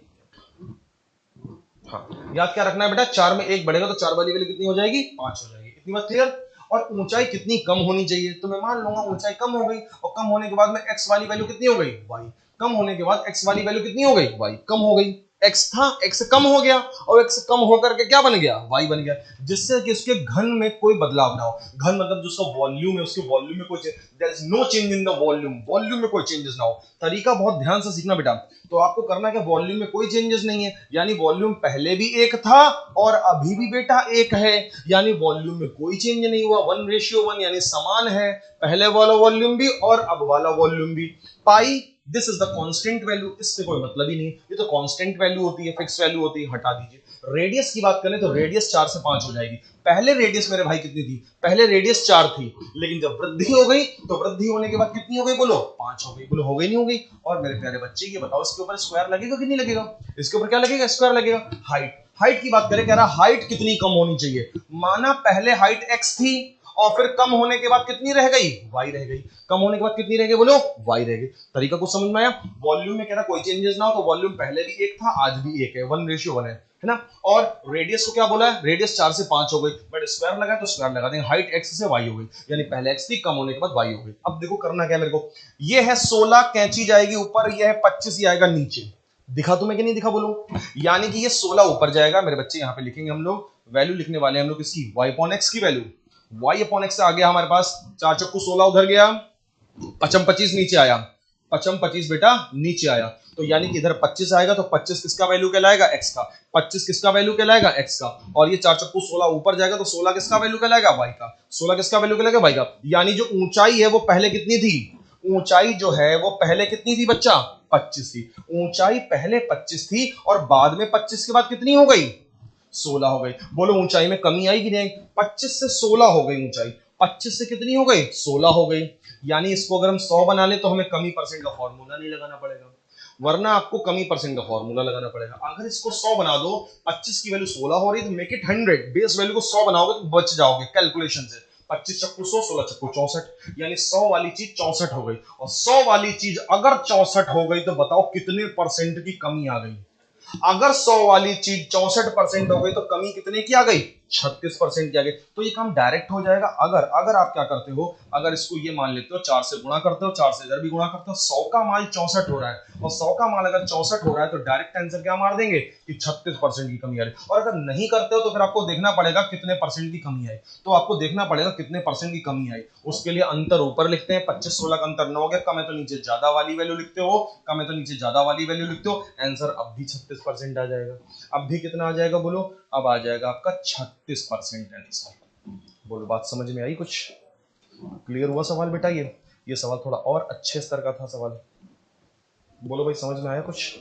Speaker 1: हाँ, याद क्या रखना है बेटा? 4 में 1 बढ़ेगा तो 4 वाली वैल्यू कितनी हो जाएगी? 5 हो जाएगी। इतनी बात क्लियर? और ऊंचाई कितनी कम होनी चाहिए, तो मैं मान लूंगा ऊंचाई कम हो गई, और कम होने के बाद में x वाली वैल्यू कितनी हो गई? y। कम होने के बाद x वाली वैल्यू कितनी हो गई? y। कम हो गई, x था, x कम हो गया, और x कम होकर के क्या बन गया? y बन गया, जिससे कि उसके घन में कोई बदलाव ना हो। घन मतलब जो उसका वॉल्यूम है, उसके वॉल्यूम में कोई there is no change in the volume, volume में कोई चेंजेस ना हो। तरीका बहुत ध्यान से सीखना बेटा। तो आपको करना क्या, वॉल्यूम में कोई चेंजेस नहीं है, यानी वॉल्यूम पहले भी 1 था और अभी भी बेटा 1 है, यानी वॉल्यूम में कोई चेंज नहीं हुआ। 1:1 यानी समान है, पहले वाला वॉल्यूम भी और अब वाला वॉल्यूम भी। Pi this is the constant value, इससे कोई मतलब ही नहीं है, ये तो कांस्टेंट वैल्यू होती है, फिक्स वैल्यू होती है, हटा दीजिए। रेडियस की बात करें तो रेडियस 4 से 5 हो जाएगी। पहले रेडियस मेरे भाई कितनी थी? पहले रेडियस 4 थी, लेकिन जब वृद्धि हो गई तो वृद्धि होने के बाद कितनी हो गई बोलो? 5 हो गई। बोलो हो गई नहीं हो गई? और मेरे प्यारे बच्चे ये बताओ इसके ऊपर स्क्वायर लगेगा कि नहीं लगेगा? इसके ऊपर क्या लगेगा? स्क्वायर लगेगा। हाइट, हाइट की बात करें, कह रहा हाइट कितनी कम होनी चाहिए। माना पहले हाइट x थी और फिर कम होने के बाद कितनी रह गई? y रह गई। कम होने के बाद कितनी रह गई बोलो? y रह गई। तरीका कुछ समझ में आया? वॉल्यूम में कह रहा कोई चेंजेस ना हो, तो वॉल्यूम पहले भी 1 था, आज भी 1 है, 1:1 है ना? और रेडियस को क्या बोला है? रेडियस 4 से 5 हो गई, बट स्क्वायर लगा तो स्क्वायर लगा देंगे। हाइट x से y हो गई, यानी पहले x थी, कम होने के बाद y हो गई। अब देखो करना क्या मेरे को, ये है 16 कैंची जाएगी ऊपर, ये है 25 ही आएगा नीचे। दिखा तुम्हें कि नहीं दिखा बोलो? यानी कि ये 16 ऊपर जाएगा मेरे बच्चे, यहाँ पे लिखेंगे हम लोग, वैल्यू लिखने वाले हैं हम लोग किसकी? y अपॉन x की वैल्यू। y अपॉन x आ गया हमारे पास, 4 चक्कू 16 उधर गया, पचम 25 नीचे आया, पचम 25 बेटा नीचे आया। तो यानी कि इधर 25 आएगा, तो 25 किसका वैल्यू कहलाएगा? x का। 25 किसका वैल्यू कहलाएगा? x का। और ये 4 चक्कू 16 ऊपर जाएगा, तो 16 किसका वैल्यू कहलाएगा? y का। 16 किसका वैल्यू कहलाएगा? y का। यानी जो ऊंचाई है वो पहले कितनी थी? ऊंचाई जो है वो पहले कितनी थी बच्चा? 25 थी। ऊंचाई पहले 25 थी और बाद में 25 के बाद कितनी हो गई? 16 हो गई। बोलो ऊंचाई में कमी आई कि नहीं? 25 से 16 हो गई ऊंचाई। 25 से कितनी हो गई? 16 हो गई। यानी इसको अगर हम 100 बना ले तो हमें कमी परसेंट का फॉर्मूला नहीं लगाना पड़ेगा, वरना आपको कमी परसेंट का फॉर्मूला लगाना पड़ेगा। अगर इसको 100 बना दो, 25 की वैल्यू 16 हो रही है तो मेक इट 100, बेस वैल्यू को 100 बनाओगे तो बच जाओगे कैलकुलेशन से। 25 चक्कू 100, 16 चक्कू 64, यानी 100 वाली चीज 64 हो गई। और 100 वाली चीज अगर 64 हो गई तो बताओ कितने परसेंट की कमी आ गई? अगर 100 वाली चीज 64% हो गई तो कमी कितने की आ गई? 36% की आ गई। तो ये काम डायरेक्ट हो जाएगा अगर अगर आप क्या करते हो, अगर इसको ये मान लेते हो 4 से गुणा करते हो, 4 से इधर भी गुणा करते हो, 100 का माल 64 हो रहा है, और 100 का माल अगर 64 हो रहा है तो डायरेक्ट आंसर क्या मार देंगे कि 36% की कमी आ रही है। और अगर नहीं करते हो तो फिर आपको देखना पड़ेगा कितने परसेंट की कमी आई। तो आपको देखना पड़ेगा कितने परसेंट की कमी आई। उसके लिए अंतर ऊपर लिखते हैं, 25-16 का अंतर 9 हो गया, कम है तो नीचे ज्यादा वाली वैल्यू लिखते हो, कम है तो नीचे ज्यादा वाली वैल्यू लिखते हो। आंसर अब भी 36% आ जाएगा। अब भी कितना आ जाएगा बोलो? अब आ जाएगा आपका 36% आंसर। बोलो बात समझ में आई? कुछ क्लियर हुआ सवाल बेटा? ये सवाल थोड़ा और अच्छे स्तर का था सवाल। बोलो भाई समझ में आया कुछ?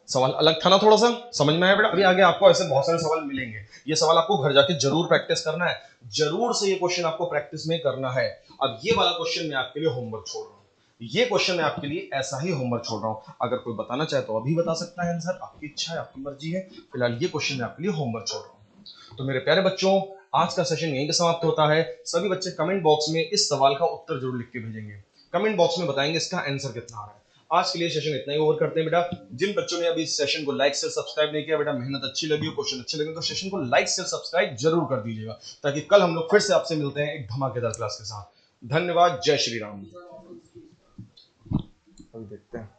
Speaker 1: सवाल अलग था ना, थोड़ा सा समझ में आया बेटा? अभी आगे आपको ऐसे बहुत सारे सवाल मिलेंगे, ये सवाल आपको घर जाके जरूर प्रैक्टिस करना है, जरूर से ये क्वेश्चन आपको प्रैक्टिस में करना है। अब ये वाला क्वेश्चन मैं आपके लिए होमवर्क छोड़ रहा हूँ, ये क्वेश्चन मैं आपके लिए ऐसा ही होमवर्क छोड़ रहा हूँ। अगर कोई बताना चाहे तो अभी बता सकता है आंसर, आपकी इच्छा है, आपकी मर्जी है। फिलहाल ये क्वेश्चन मैं आपके लिए होमवर्क छोड़ रहा हूँ। तो मेरे प्यारे बच्चों, आज का सेशन यहीं पे समाप्त होता है। सभी बच्चे कमेंट बॉक्स में इस सवाल का उत्तर जरूर लिख के भेजेंगे, कमेंट बॉक्स में बताएंगे इसका आंसर कितना आ रहा है। आज के लिए सेशन इतना ही ओवर करते हैं बेटा। जिन बच्चों ने अभी इस सेशन को लाइक से सब्सक्राइब नहीं किया बेटा, मेहनत अच्छी लगी हो, क्वेश्चन अच्छे लगे तो सेशन को लाइक से सब्सक्राइब जरूर कर दीजिएगा, ताकि कल हम लोग फिर से आपसे मिलते हैं एक धमाकेदार क्लास के साथ। धन्यवाद, जय श्री राम। अभी देखते हैं।